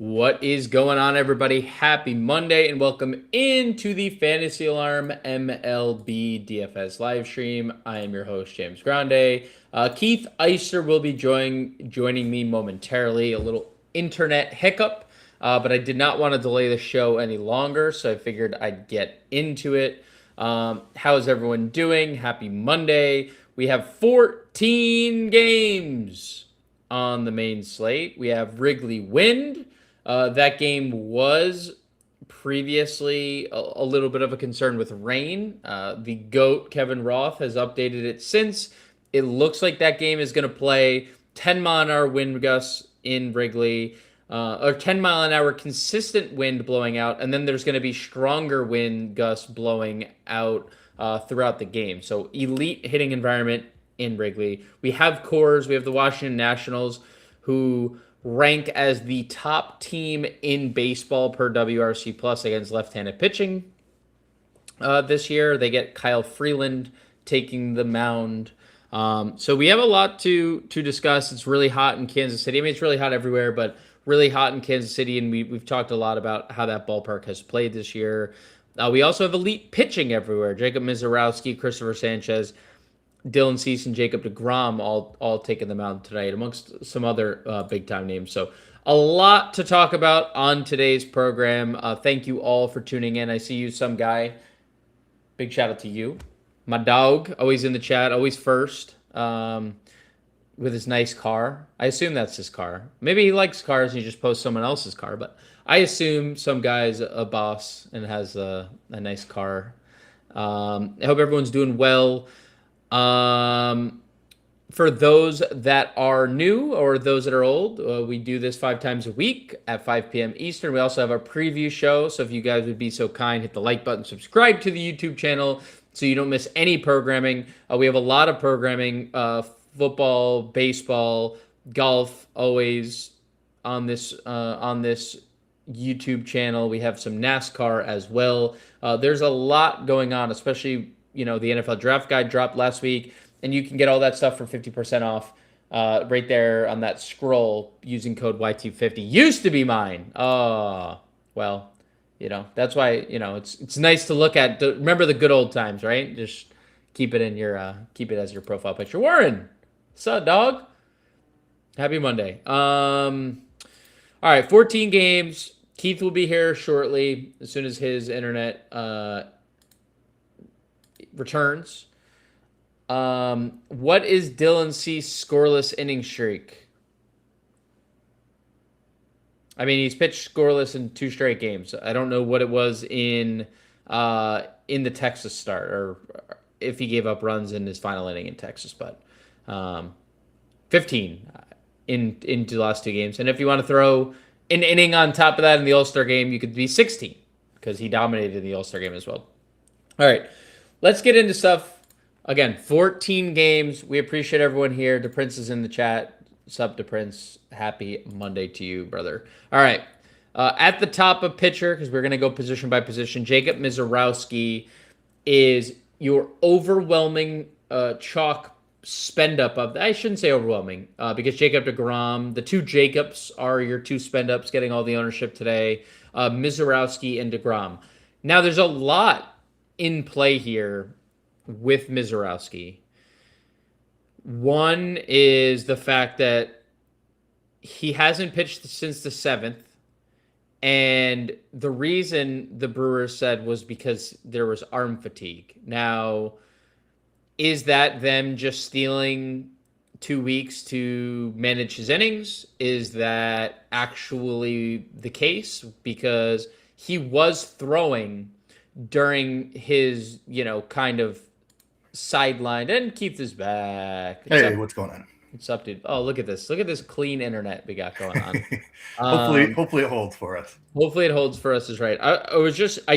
What is going on, everybody? Happy Monday and welcome into the Fantasy Alarm MLB DFS live stream. I am your host, James Grande. Keith Eister will be joining me momentarily. A little internet hiccup, but I did not want to delay the show any longer, so I figured I'd get into it. How is everyone doing? Happy Monday. We have 14 games on the main slate. We have Wrigley Wind. That game was previously a little bit of a concern with rain. The GOAT, Kevin Roth, has updated it since. It looks like that game is going to play 10-mile-an-hour wind gusts in Wrigley, or 10-mile-an-hour consistent wind blowing out, and then there's going to be stronger wind gusts blowing out throughout the game. So elite hitting environment in Wrigley. We have Coors. We have the Washington Nationals, who rank as the top team in baseball per WRC plus against left-handed pitching this year. They get Kyle Freeland taking the mound. So we have a lot to discuss. It's really hot in Kansas City. I mean, it's really hot everywhere, but really hot in Kansas City, and we've talked a lot about how that ballpark has played this year. We also have elite pitching everywhere. Jacob Mizorowski, Christopher Sanchez, Dylan Cease, and Jacob deGrom all taking them out tonight, amongst some other big-time names. So a lot to talk about on today's program. Thank you all for tuning in. I see you, some guy. Big shout-out to you. My dog, always in the chat, always first, with his nice car. I assume that's his car. Maybe he likes cars and he just posts someone else's car, but I assume some guy's a boss and has a nice car. I hope everyone's doing well. For those that are new or those that are old, we do this 5 times a week at 5 p.m. Eastern. We also have our preview show. So if you guys would be so kind, hit the like button, subscribe to the YouTube channel so you don't miss any programming. We have a lot of programming, football, baseball, golf, always on this YouTube channel. We have some NASCAR as well. There's a lot going on, especially the NFL draft guide dropped last week, and you can get all that stuff for 50% off right there on that scroll using code YT50. Used to be mine. Oh, well, that's why, it's nice to look at. Remember the good old times, right? Just keep it as your profile picture. Warren, what's up, dog? Happy Monday. All right, 14 games. Keith will be here shortly as soon as his internet returns. What is Dylan Cease's scoreless inning streak? I mean, he's pitched scoreless in 2 straight games. I don't know what it was in the Texas start, or if he gave up runs in his final inning in Texas, but 15 into the last 2 games. And if you want to throw an inning on top of that in the All-Star game, you could be 16 because he dominated in the All-Star game as well. All right, let's get into stuff. Again, 14 games. We appreciate everyone here. The Prince is in the chat. Sup to Prince. Happy Monday to you, brother. All right. At the top of pitcher, because we're going to go position by position, Jacob Mizorowski is your overwhelming chalk spend-up of... I shouldn't say overwhelming, because Jacob deGrom, the 2 Jacobs are your 2 spend-ups getting all the ownership today, Mizorowski and deGrom. Now, there's a lot in play here with Mizorowski. One is the fact that he hasn't pitched since the 7th, and the reason the Brewers said was because there was arm fatigue. Now, is that them just stealing 2 weeks to manage his innings? Is that actually the case? Because he was throwing during his, kind of sidelined, and Keith is back. What's going on? What's up, dude? Oh, look at this. Look at this clean internet we got going on. Hopefully it holds for us. Hopefully it holds for us is right. I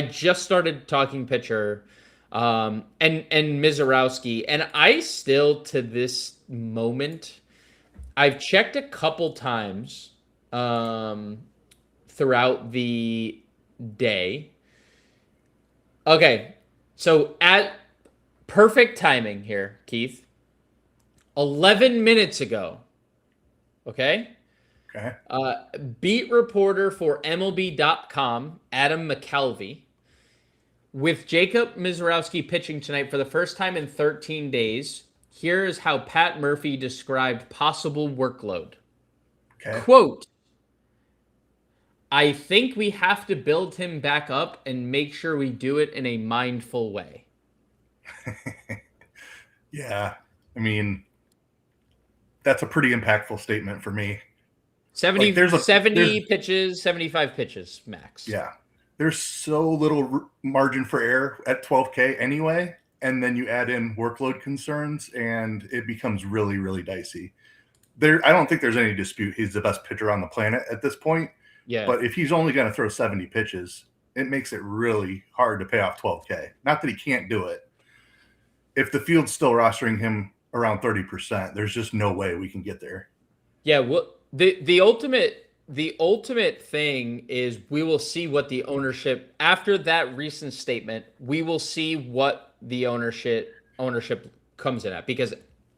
just started talking pitcher, and Mizorowski, and I still, to this moment, I've checked a couple times throughout the day. Okay, so at perfect timing here, Keith. 11 minutes ago, okay? Okay. Beat reporter for MLB.com, Adam McCalvey. With Jacob Mizorowski pitching tonight for the first time in 13 days, here is how Pat Murphy described possible workload. Okay. Quote, I think we have to build him back up and make sure we do it in a mindful way. Yeah. I mean, that's a pretty impactful statement for me. 70 pitches, 75 pitches max. Yeah. There's so little margin for error at 12K anyway. And then you add in workload concerns and it becomes really, really dicey. I don't think there's any dispute he's the best pitcher on the planet at this point. Yeah. But if he's only going to throw 70 pitches, it makes it really hard to pay off 12K. Not that he can't do it. If the field's still rostering him around 30%, there's just no way we can get there. Yeah, well, the ultimate thing is we will see what the ownership after that recent statement, we will see what the ownership comes in at, because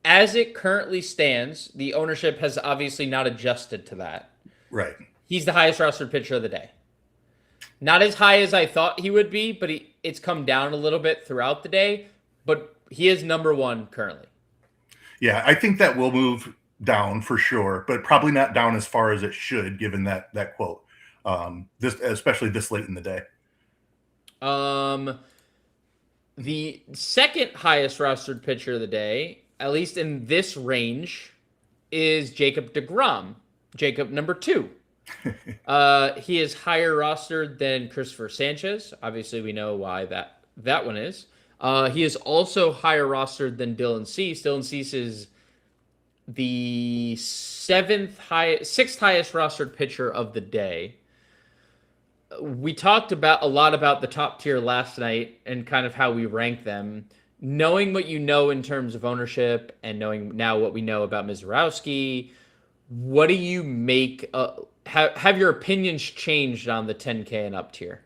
as it currently stands, the ownership has obviously not adjusted to that. Right. He's the highest rostered pitcher of the day. Not as high as I thought he would be, but it's come down a little bit throughout the day, but he is number one currently. Yeah, I think that will move down for sure, but probably not down as far as it should, given that quote. Especially this late in the day. The second highest rostered pitcher of the day, at least in this range, is Jacob deGrom. Jacob number 2. He is higher rostered than Christopher Sanchez. Obviously, we know why that one is. He is also higher rostered than Dylan Cease. Dylan Cease is the sixth highest rostered pitcher of the day. We talked a lot about the top tier last night and kind of how we rank them. Knowing what you know in terms of ownership and knowing now what we know about Mizorowski, what do you make? Have your opinions changed on the 10K and up tier?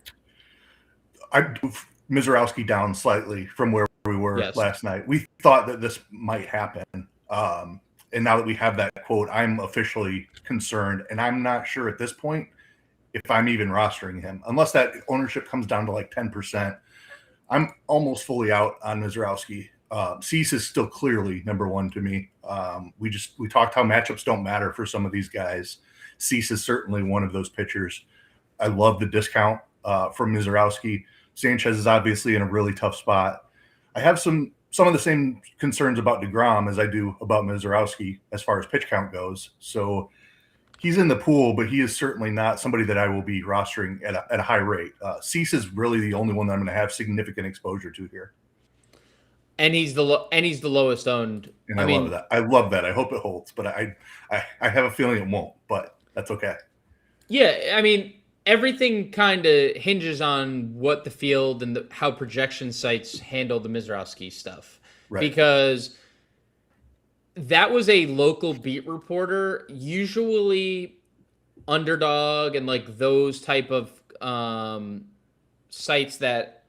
I moved Mizorowski down slightly from where we were last night. We thought that this might happen. And now that we have that quote, I'm officially concerned. And I'm not sure at this point if I'm even rostering him. Unless that ownership comes down to like 10%, I'm almost fully out on Mizorowski. Cease is still clearly number one to me. We talked how matchups don't matter for some of these guys. Cease is certainly one of those pitchers. I love the discount from Mizorowski. Sanchez is obviously in a really tough spot. I have some of the same concerns about deGrom as I do about Mizorowski as far as pitch count goes. So he's in the pool, but he is certainly not somebody that I will be rostering at a high rate. Cease is really the only one that I'm going to have significant exposure to here. And he's the lowest owned. And I love that. I love that. I hope it holds, but I have a feeling it won't, but that's okay. Yeah, I mean, everything kind of hinges on what the field and how projection sites handle the Mizorowski stuff. Right. Because that was a local beat reporter, usually Underdog and like those type of sites that,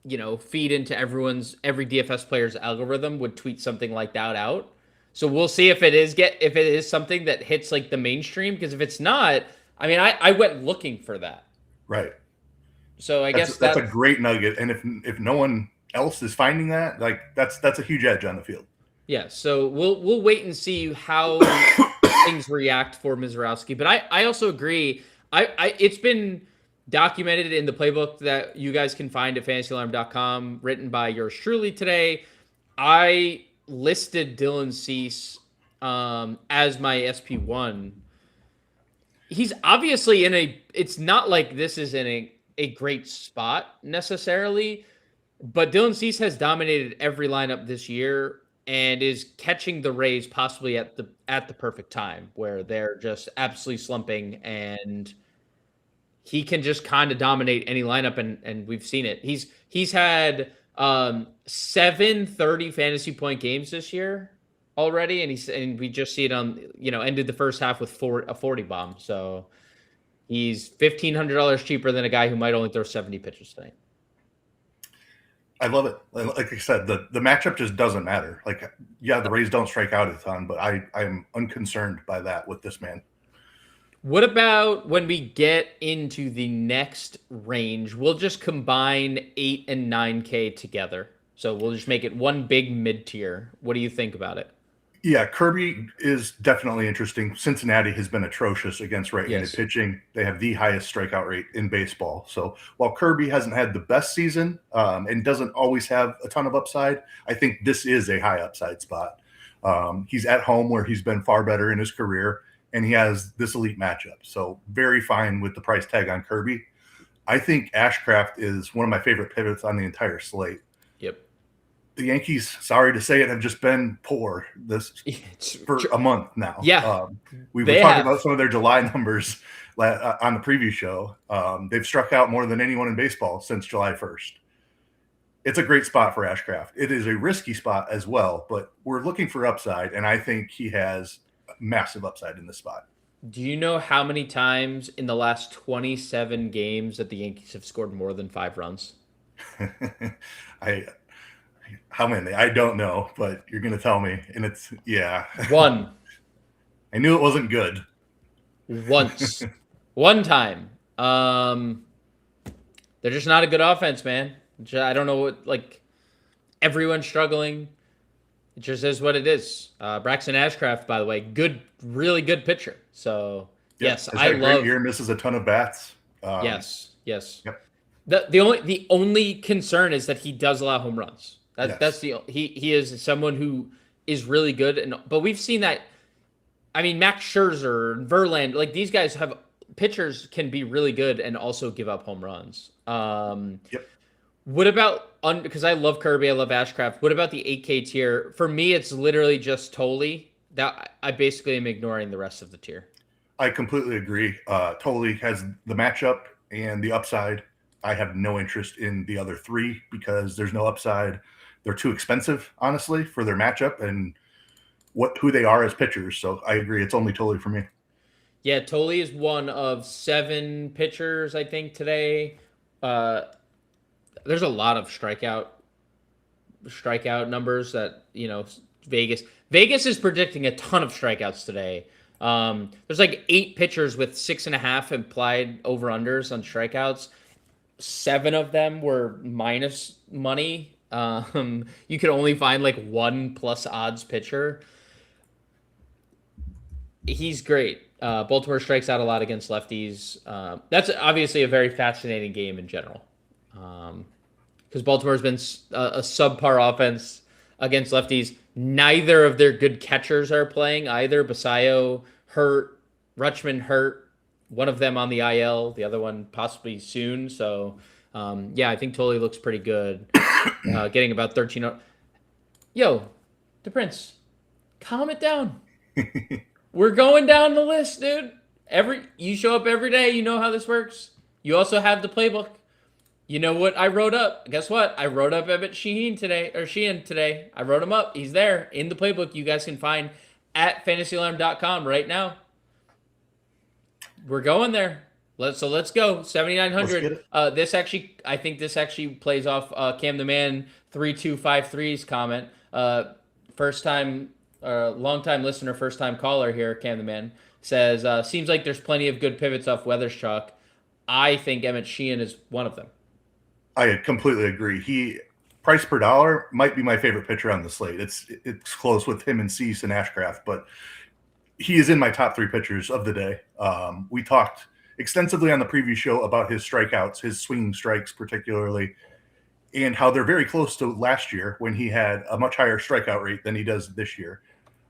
you know, feed into every DFS player's algorithm would tweet something like that out. So we'll see if it is something that hits like the mainstream, because if it's not, I mean, I went looking for that. Right. So I guess that's a great nugget. And if no one else is finding that, like that's a huge edge on the field. Yeah. So we'll wait and see how things react for Mizorowski. But I also agree. It's been documented in the playbook that you guys can find at fantasyalarm.com, written by yours truly today. I listed Dylan Cease as my SP1. He's obviously it's not like this is in a great spot necessarily, but Dylan Cease has dominated every lineup this year and is catching the Rays possibly at the perfect time where they're just absolutely slumping, and he can just kind of dominate any lineup, and we've seen it. He's had 7 30 fantasy point games this year already, and we just see it on, ended the first half with a 40 bomb. So he's $1,500 cheaper than a guy who might only throw 70 pitches tonight. I love it. Like I said, the matchup just doesn't matter. Like, yeah, the Rays don't strike out a ton, but I'm unconcerned by that with this man. What about when we get into the next range? We'll just combine 8 and 9K together. So we'll just make it one big mid tier. What do you think about it? Yeah, Kirby is definitely interesting. Cincinnati has been atrocious against right-handed pitching. They have the highest strikeout rate in baseball. So while Kirby hasn't had the best season and doesn't always have a ton of upside, I think this is a high upside spot. He's at home where he's been far better in his career, and he has this elite matchup. So very fine with the price tag on Kirby. I think Ashcraft is one of my favorite pivots on the entire slate. Yep. The Yankees, sorry to say it, have just been poor for a month now. Yeah. We were talking about some of their July numbers on the preview show. They've struck out more than anyone in baseball since July 1st. It's a great spot for Ashcraft. It is a risky spot as well, but we're looking for upside, and I think he has massive upside in this spot. Do you know how many times in the last 27 games that the Yankees have scored more than 5 runs? How many? I don't know, but you're going to tell me. And it's, yeah. 1. I knew it wasn't good. Once. One time. They're just not a good offense, man. I don't know what, like, everyone's struggling. It just is what it is. Braxton Ashcraft, by the way, really good pitcher. So, yes, I love. Great year, misses a ton of bats. Yes. Yep. The only concern is that he does allow home runs. That's he is someone who is really good, but we've seen that. I mean, Max Scherzer, Verlander, like these guys have pitchers can be really good and also give up home runs. Yep. What about because I love Kirby, I love Ashcraft. What about the 8K tier? For me, it's literally just Tolley. That I basically am ignoring the rest of the tier. I completely agree. Tolley has the matchup and the upside. I have no interest in the other 3 because there's no upside. They're too expensive, honestly, for their matchup and who they are as pitchers. So I agree. It's only Tolley for me. Yeah, Tolley is one of 7 pitchers, I think, today. There's a lot of strikeout numbers that, Vegas is predicting a ton of strikeouts today. There's like 8 pitchers with 6.5 implied over-unders on strikeouts. 7 of them were minus money. You could only find like 1 plus odds pitcher. He's great. Baltimore strikes out a lot against lefties. That's obviously a very fascinating game in general. Because Baltimore's been a subpar offense against lefties. Neither of their good catchers are playing either. Basayo hurt, Rutschman hurt. One of them on the IL, the other one possibly soon. So, I think Tolley looks pretty good. Getting about 13. Yo, the Prince, calm it down. We're going down the list, dude. You show up every day. You know how this works. You also have the playbook. You know what I wrote up? Guess what? I wrote up Emmett Sheehan today. I wrote him up. He's there in the playbook. You guys can find at fantasyalarm.com right now. We're going there. Let's go. 7,900. I think this actually plays off Cam the Man 3253's comment. First time, long time listener, first time caller here. Cam the Man says, seems like there's plenty of good pivots off Weather's chalk. I think Emmett Sheehan is one of them. I completely agree. Price per dollar might be my favorite pitcher on the slate. It's close with him and Cease and Ashcraft, but he is in my top 3 pitchers of the day. We talked extensively on the preview show about his strikeouts, his swinging strikes particularly, and how they're very close to last year when he had a much higher strikeout rate than he does this year.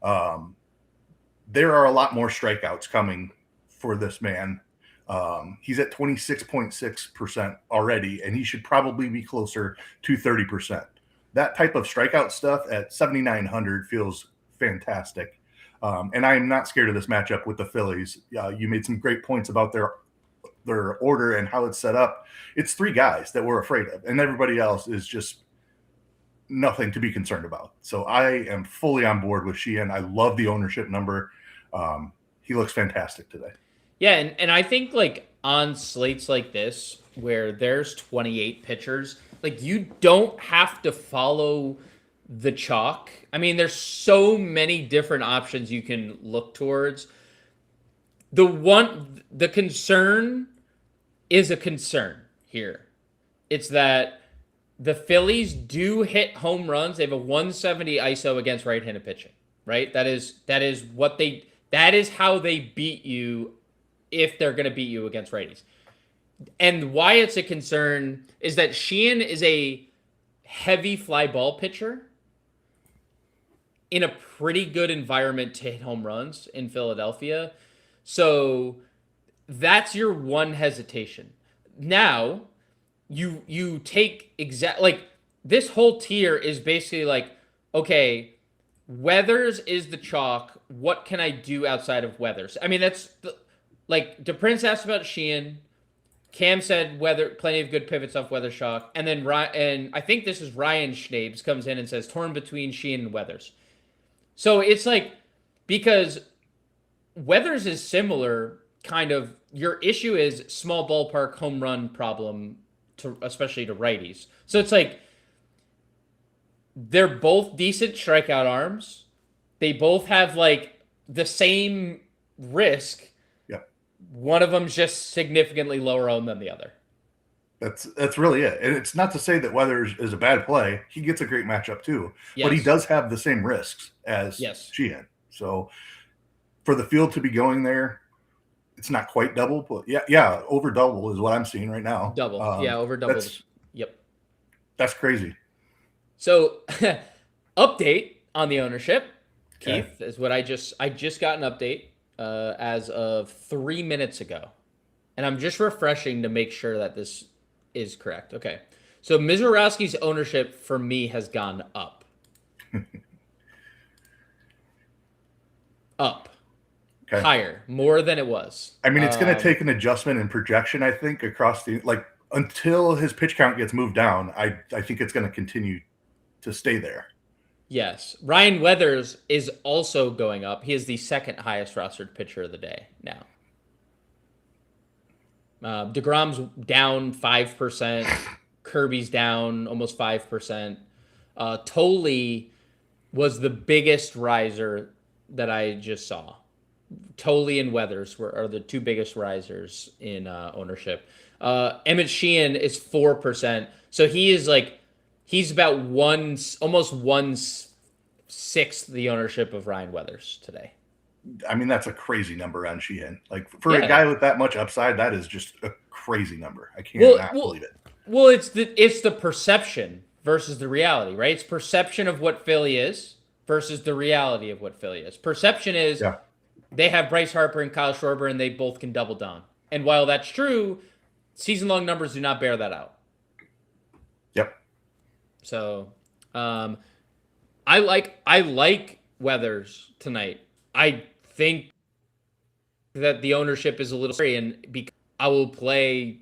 There are a lot more strikeouts coming for this man. He's at 26.6% already, and he should probably be closer to 30%. That type of strikeout stuff at 7,900 feels fantastic. And I am not scared of this matchup with the Phillies. You made some great points about their order and how it's set up. It's 3 guys that we're afraid of, and everybody else is just nothing to be concerned about. So I am fully on board with Sheehan. I love the ownership number. He looks fantastic today. Yeah, and I think like on slates like this where there's 28 pitchers, like you don't have to follow the chalk. I mean, there's so many different options you can look towards. The concern is a concern here. It's that the Phillies do hit home runs. They have a 170 ISO against right-handed pitching, right? That is how they beat you if they're going to beat you against righties. And why it's a concern is that Sheehan is a heavy fly ball pitcher in a pretty good environment to hit home runs in Philadelphia. So that's your one hesitation. Now, you take this whole tier is basically like, okay, Weathers is the chalk. What can I do outside of Weathers? I mean, DePrince asked about Sheehan. Cam said plenty of good pivots off Weather Shock. And then I think this is Ryan Schnabes comes in and says torn between Sheehan and Weathers. So it's like, because Weathers is similar, kind of, your issue is small ballpark home run problem, especially to righties. So it's like, they're both decent strikeout arms. They both have like the same risk. Yep. One of them's just significantly lower owned than the other. That's really it. And it's not to say that Weathers is a bad play. He gets a great matchup too. Yes. But he does have the same risks as Sheehan. So for the field to be going there, it's not quite double, but yeah, over double is what I'm seeing right now. Double. Over double. Yep. That's crazy. So update on the ownership, Keith, is what I just got an update as of 3 minutes ago. And I'm just refreshing to make sure that this is correct. Okay. So Mizorowski's ownership for me has gone up. Up. Okay. Higher, more than it was. I mean, it's going to take an adjustment in projection, I think, across until his pitch count gets moved down. I think it's going to continue to stay there. Yes. Ryan Weathers is also going up. He is the second highest rostered pitcher of the day now. DeGrom's down 5%. Kirby's down almost 5%. Tolley was the biggest riser that I just saw. Tolley and Weathers are the two biggest risers in ownership. Emmett Sheehan is 4%. So he's about almost 1/6 the ownership of Ryan Weathers today. I mean, that's a crazy number on Sheehan. Like, for a guy with that much upside, that is just a crazy number. I can't believe it. Well, it's the perception versus the reality, right? It's perception of what Philly is versus the reality of what Philly is. Perception is they have Bryce Harper and Kyle Schwarber, and they both can double down. And while that's true, season-long numbers do not bear that out. Yep. So, I like Weathers tonight. I think that the ownership is a little scary, and because I will play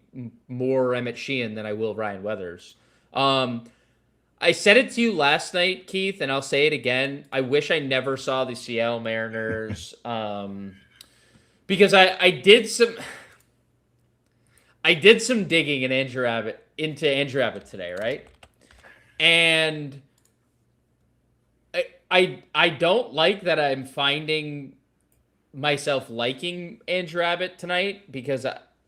more Emmett Sheehan than I will Ryan Weathers. I said it to you last night, Keith, and I'll say it again. I wish I never saw the Seattle Mariners because I did some digging into Andrew Abbott today, right? And I don't like that I'm finding myself liking Andrew Abbott tonight because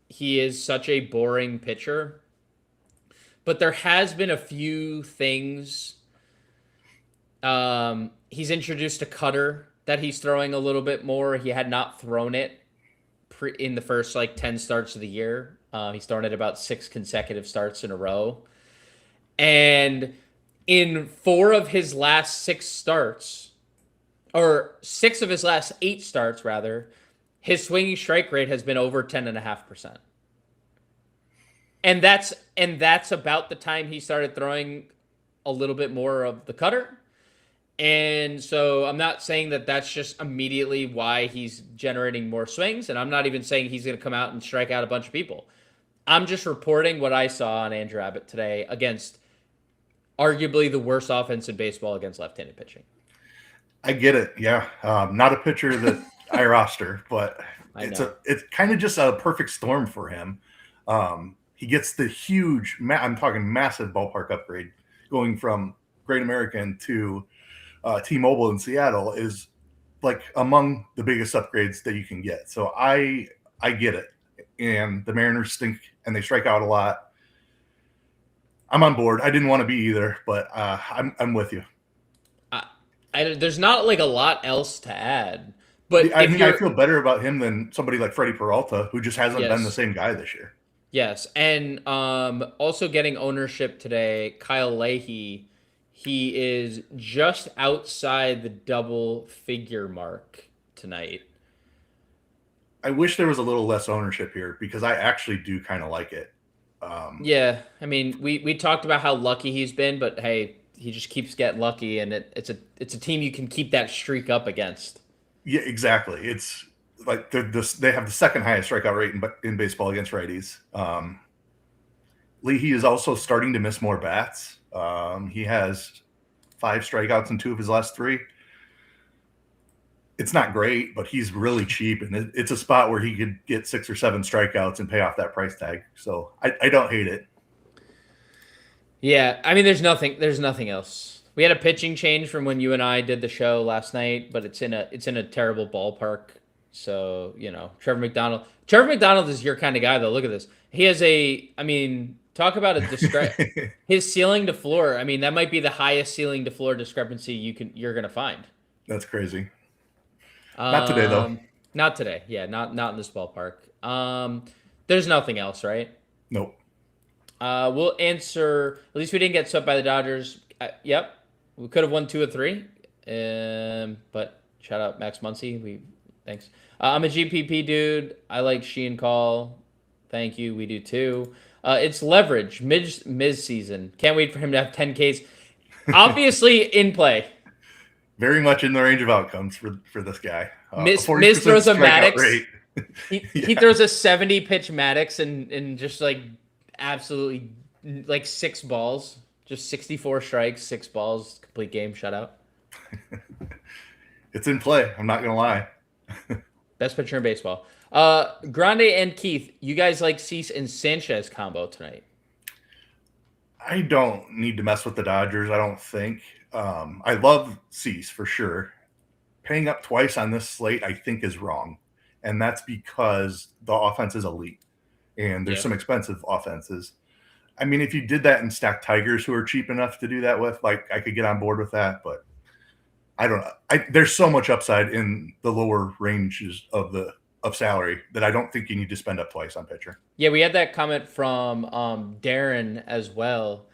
he is such a boring pitcher. But there has been a few things. He's introduced a cutter that he's throwing a little bit more. He had not thrown it in the first 10 starts of the year. He's thrown it about 6 consecutive starts in a row. And in 4 of his last 6 starts, or 6 of his last 8 starts, rather, his swinging strike rate has been over 10.5%. And that's about the time he started throwing a little bit more of the cutter. And so I'm not saying that that's just immediately why he's generating more swings. And I'm not even saying he's going to come out and strike out a bunch of people. I'm just reporting what I saw on Andrew Abbott today against arguably the worst offense in baseball against left-handed pitching. I get it. Yeah. Not a pitcher that I roster, but it's kind of just a perfect storm for him. He gets the huge, I'm talking massive ballpark upgrade going from Great American to T-Mobile in Seattle is like among the biggest upgrades that you can get. So I get it. And the Mariners stink and they strike out a lot. I'm on board. I didn't want to be either, but I'm with you. There's not like a lot else to add. But I mean, I feel better about him than somebody like Freddie Peralta, who just hasn't been the yes, same guy this year. yes, and also getting ownership today, Kyle Leahy, he is just outside the double figure mark tonight. I wish there was a little less ownership here because I actually do kind of like it. Yeah, I mean, we talked about how lucky he's been, but hey, he just keeps getting lucky, and it's a team you can keep that streak up against. Yeah, exactly. It's like they have the second highest strikeout rate in baseball against righties. Leahy is also starting to miss more bats. He has 5 strikeouts in 2 of his last 3. It's not great, but he's really cheap, and it's a spot where he could get 6 or 7 strikeouts and pay off that price tag. So I don't hate it. Yeah, I mean, there's nothing else. We had a pitching change from when you and I did the show last night, but it's in a terrible ballpark. So Trevor McDonald. Trevor McDonald is your kind of guy, though. Look at this. He has I mean, talk about his ceiling to floor. I mean, that might be the highest ceiling to floor discrepancy you're gonna find. That's crazy. Not today, though. Not today. Yeah, not in this ballpark. There's nothing else, right? Nope. We'll answer. At least we didn't get swept by the Dodgers. Yep, we could have won 2 of 3. But shout out Max Muncy. Thanks. I'm a GPP dude. I like Sheehan Call. Thank you. We do too. It's leverage mid season. Can't wait for him to have 10Ks. Obviously in play. Very much in the range of outcomes for this guy. Miz throws a Maddox. He throws a 70 pitch Maddox and just like absolutely like 6 balls, just 64 strikes, 6 balls, complete game shutout. It's in play. I'm not gonna lie. Best pitcher in baseball. Grande and Keith, you guys like Cease and Sanchez combo tonight? I don't need to mess with the Dodgers. I don't think. I love Cease for sure. Paying up twice on this slate, I think, is wrong, and that's because the offense is elite, and there's some expensive offenses. I mean, if you did that and stacked Tigers, who are cheap enough to do that with, like, I could get on board with that, but I don't know. There's so much upside in the lower ranges of salary that I don't think you need to spend up twice on pitcher. Yeah, we had that comment from Darren as well.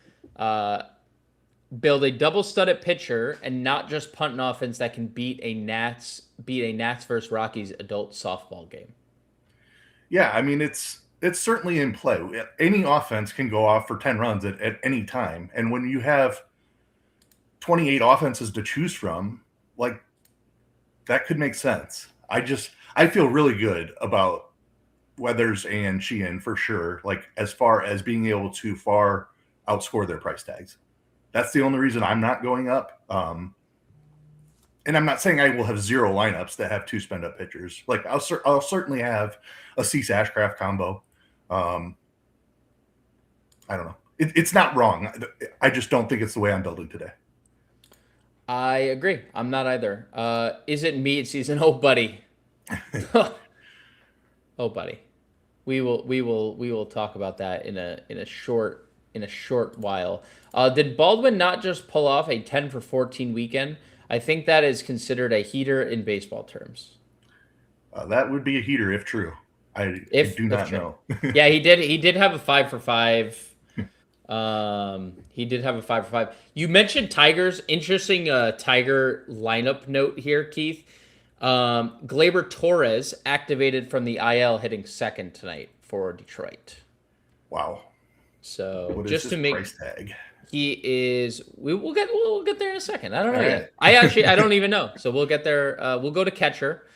Build a double-studded pitcher and not just punt an offense that can beat a Nats versus Rockies adult softball game. Yeah, I mean, it's certainly in play. Any offense can go off for 10 runs at any time. And when you have 28 offenses to choose from, like, that could make sense. I feel really good about Weathers and Sheehan for sure, like, as far as being able to far outscore their price tags. That's the only reason I'm not going up. And I'm not saying I will have 0 lineups that have 2 spend-up pitchers. Like, I'll certainly have a Cease Ashcraft combo. I don't know. It's not wrong. I just don't think it's the way I'm building today. I agree. I'm not either. Is it meat season? Oh, buddy. Oh, buddy. We will talk about that in a short while. Did Baldwin not just pull off a 10 for 14 weekend? I think that is considered a heater in baseball terms. That would be a heater if true. I do not know. Yeah, he did have a 5 for 5. He did have a 5 for 5. You mentioned Tigers. Interesting Tiger lineup note here, Keith. Gleyber Torres activated from the IL, hitting second tonight for Detroit. Wow. So what is just his to make price tag? He is. We'll get there in a second. I don't know yet. I don't even know. So we'll get there. We'll go to catcher.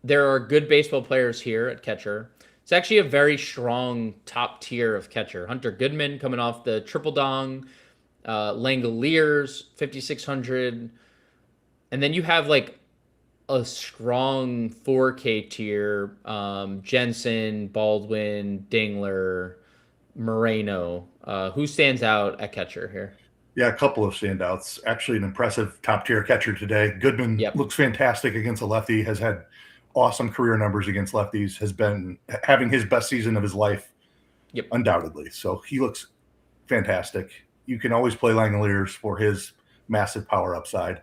There are good baseball players here at catcher. It's actually a very strong top tier of catcher. Hunter Goodman coming off the triple dong. Langoliers 5,600, and then you have like a strong 4K tier. Jensen, Baldwin, Dingler, Moreno. Who stands out at catcher here? Yeah, a couple of standouts. Actually, an impressive top-tier catcher today. Goodman Yep. looks fantastic against a lefty, has had awesome career numbers against lefties, has been having his best season of his life, Yep. undoubtedly. So he looks fantastic. You can always play Langoliers for his massive power upside.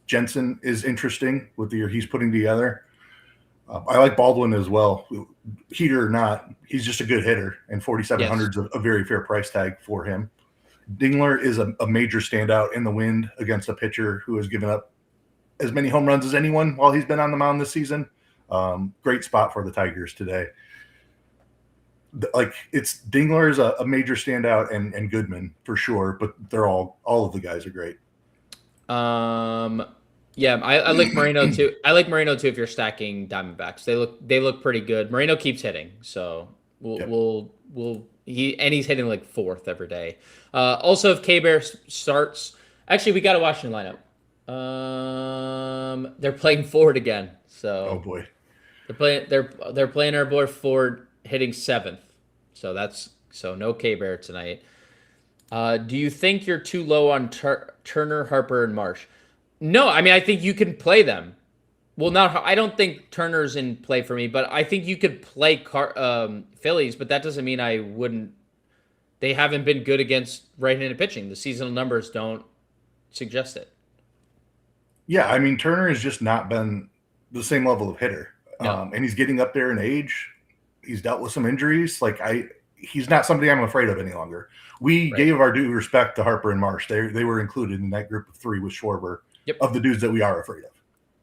Jensen is interesting with the year he's putting together. I like Baldwin as well. Heater or not, he's just a good hitter, and 4,700 is a very fair price tag for him. Dingler is a major standout in the wind against a pitcher who has given up as many home runs as anyone while he's been on the mound this season. Great spot for the Tigers today. Like, it's Dingler is a major standout, and Goodman for sure, but they're all of the guys are great. Yeah, I like Moreno too. I like Moreno too if you're stacking Diamondbacks. They look pretty good. Moreno keeps hitting, so he's hitting like fourth every day. Also, if K-Bear starts, actually we got to watch the lineup. They're playing Ford again, so oh boy, they're playing our boy Ford hitting seventh, so no K-Bear tonight. Do you think you're too low on Turner, Harper, and Marsh? No, I mean, I think you can play them. Well, I don't think Turner's in play for me, but I think you could play Phillies, but that doesn't mean I wouldn't. They haven't been good against right-handed pitching. The seasonal numbers don't suggest it. Yeah, I mean, Turner has just not been the same level of hitter. No. And he's getting up there in age. He's dealt with some injuries. He's not somebody I'm afraid of any longer. We gave our due respect to Harper and Marsh. They were included in that group of three with Schwarber of the dudes that we are afraid of.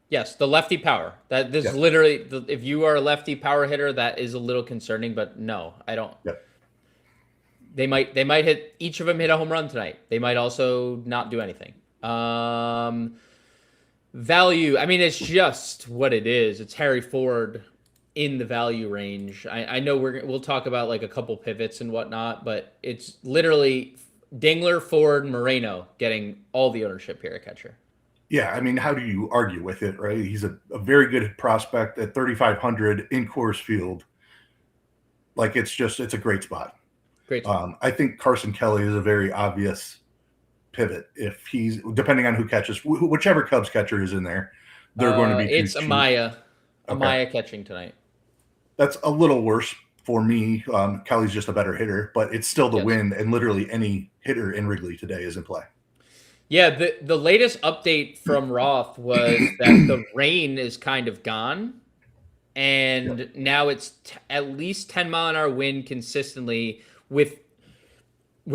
Yes, the lefty power. Literally, if you are a lefty power hitter, that is a little concerning. But no, I don't. Yep. They might hit, each of them hit a home run tonight. They might also not do anything. Value. I mean, it's just what it is. It's Harry Ford in the value range. I know we'll talk about like a couple pivots and whatnot, but it's literally Dingler, Ford, Moreno getting all the ownership here at catcher. Yeah, I mean, how do you argue with it, right? He's a very good prospect at 3,500 in Coors Field. Like, it's a great spot. Great spot. I think Carson Kelly is a very obvious pivot. If he's, depending on who catches, whichever Cubs catcher is in there, they're going to be. It's Amaya. Amaya catching tonight. That's a little worse for me. Kelly's just a better hitter, but it's still the win, and literally any hitter in Wrigley today is in play. Yeah, the latest update from Roth was that the rain is kind of gone, and now it's at least 10-mile-an-hour wind consistently with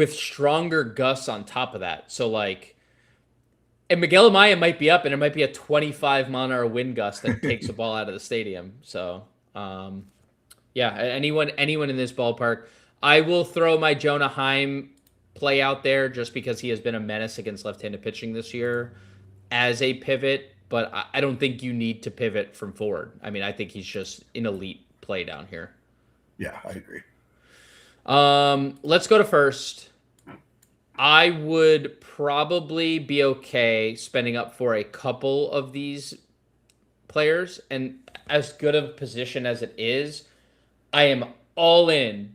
stronger gusts on top of that. So and Miguel Amaya might be up, and it might be a 25-mile-an-hour wind gust that takes the ball out of the stadium. So, anyone in this ballpark, I will throw my Jonah Heim play out there just because he has been a menace against left-handed pitching this year as a pivot, but I don't think you need to pivot from Ford. I mean, I think he's just an elite play down here. Yeah, I agree. Let's go to first. I would probably be okay spending up for a couple of these players, and as good of a position as it is, I am all in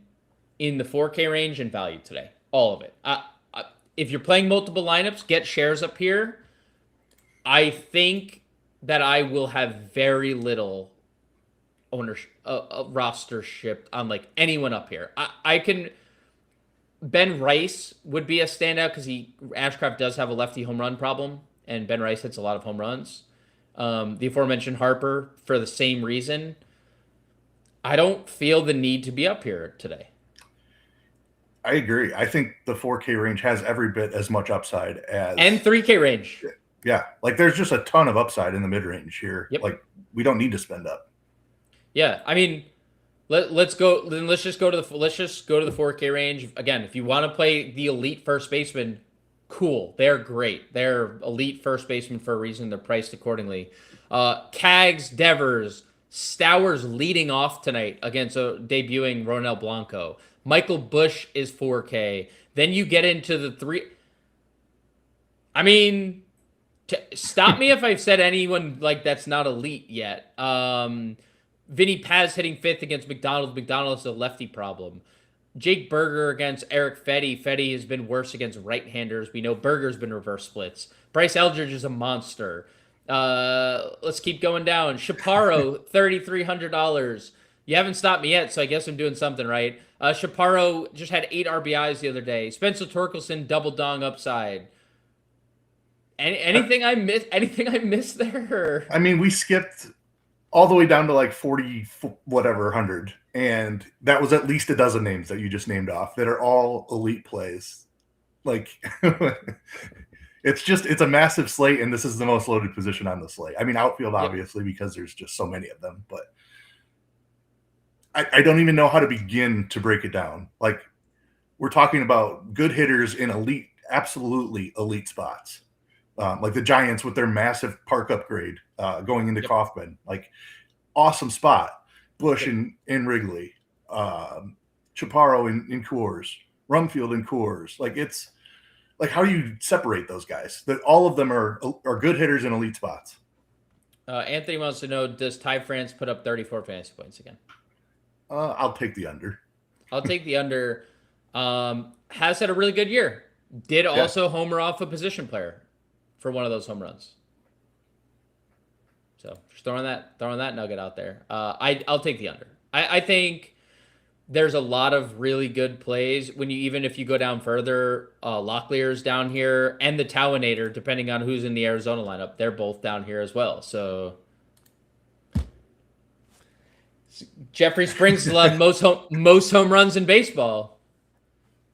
the 4K range and value today. All of it. If you're playing multiple lineups, get shares up here. I think that I will have very little ownership, rostership on like anyone up here. I can. Ben Rice would be a standout because Ashcraft does have a lefty home run problem, and Ben Rice hits a lot of home runs. The aforementioned Harper for the same reason. I don't feel the need to be up here today. I agree. I think the 4K range has every bit as much upside as and 3K range. Yeah, like there's just a ton of upside in the mid range here. Yep. Like we don't need to spend up. Yeah, I mean, let's go. Then let's just go to the 4K range again. If you want to play the elite first baseman, cool. They're great. They're elite first baseman for a reason. They're priced accordingly. Cags, Devers, Stowers leading off tonight against debuting Ronel Blanco. Michael Busch is 4K. Then you get into the three. I mean, stop me if I've said anyone like that's not elite yet. Vinny Paz hitting fifth against McDonald. McDonald is a lefty problem. Jake Berger against Eric Fetty. Fetty has been worse against right-handers. We know Berger's been reverse splits. Bryce Eldridge is a monster. Let's keep going down. Chaparro, $3,300. You haven't stopped me yet, so I guess I'm doing something right. Chaparro just had 8 RBIs the other day. Spencer Torkelson, double dong upside. Anything I missed? Anything I missed there? I mean, we skipped all the way down to like 40, whatever, 100. And that was at least a dozen names that you just named off that are all elite plays. Like, it's a massive slate, and this is the most loaded position on the slate. I mean, outfield, obviously, because there's just so many of them. But I don't even know how to begin to break it down. Like, we're talking about good hitters in elite, absolutely elite spots. Like the Giants with their massive park upgrade going into Kaufman. Like, awesome spot. Bush in Wrigley. Chaparro in Coors. Rumfield in Coors. Like, it's like, how do you separate those guys? That all of them are good hitters in elite spots. Anthony wants to know, does Ty France put up 34 fantasy points again? I'll take the under. I'll take the under. Has had a really good year. Did also homer off a position player for one of those home runs. So just throwing that nugget out there. I'll take the under. I think there's a lot of really good plays when even if you go down further. Locklier's down here, and the Towinator, depending on who's in the Arizona lineup, they're both down here as well. So Jeffrey Springs led most home runs in baseball.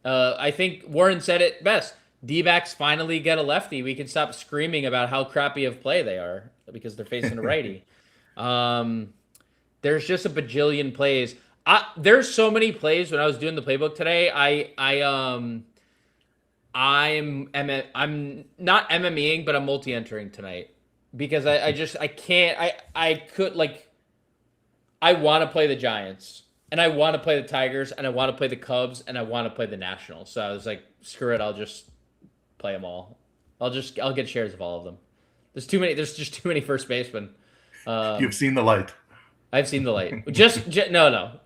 I think Warren said it best. D-backs finally get a lefty. We can stop screaming about how crappy of play they are because they're facing a righty. There's just a bajillion plays. There's so many plays. When I was doing the playbook today, I'm not MMEing, but I'm multi-entering tonight because I can't. I want to play the Giants, and I want to play the Tigers, and I want to play the Cubs, and I want to play the Nationals. So I was like, screw it, I'll just play them all. I'll get shares of all of them. There's just too many first basemen. You've seen the light. I've seen the light. No.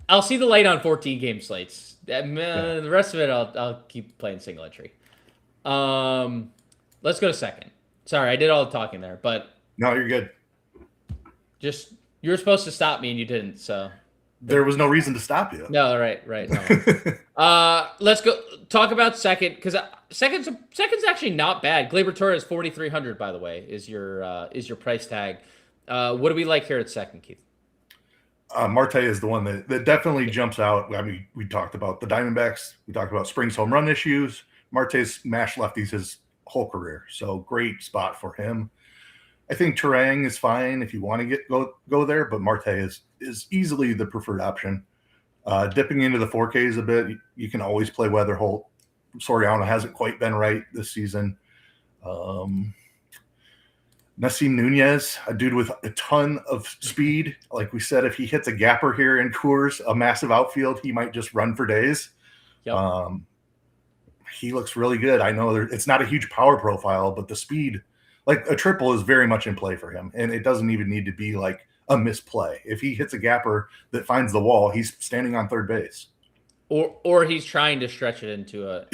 I'll see the light on 14 game slates. The rest of it, I'll keep playing single entry. Let's go to second. Sorry, I did all the talking there, but no, you're good. Just you were supposed to stop me and you didn't, so there was no reason to stop you. No, right. No. Let's go talk about second because second's actually not bad. Gleyber Torres 4,300, by the way, is your price tag. What do we like here at second, Keith? Marte is the one that definitely jumps out. I mean, we talked about the Diamondbacks. We talked about Springs home run issues. Marte's mashed lefties his whole career, so great spot for him. I think Turang is fine if you want to go there, but Marte is easily the preferred option. Dipping into the 4Ks a bit, you can always play Weatherholt. Soriano hasn't quite been right this season. Nasim Nunez, a dude with a ton of speed. Like we said, if he hits a gapper here in Coors, a massive outfield, he might just run for days. Yep. He looks really good. I know it's not a huge power profile, but the speed, like a triple, is very much in play for him. And it doesn't even need to be like a misplay. If he hits a gapper that finds the wall, he's standing on third base. Or he's trying to stretch it into a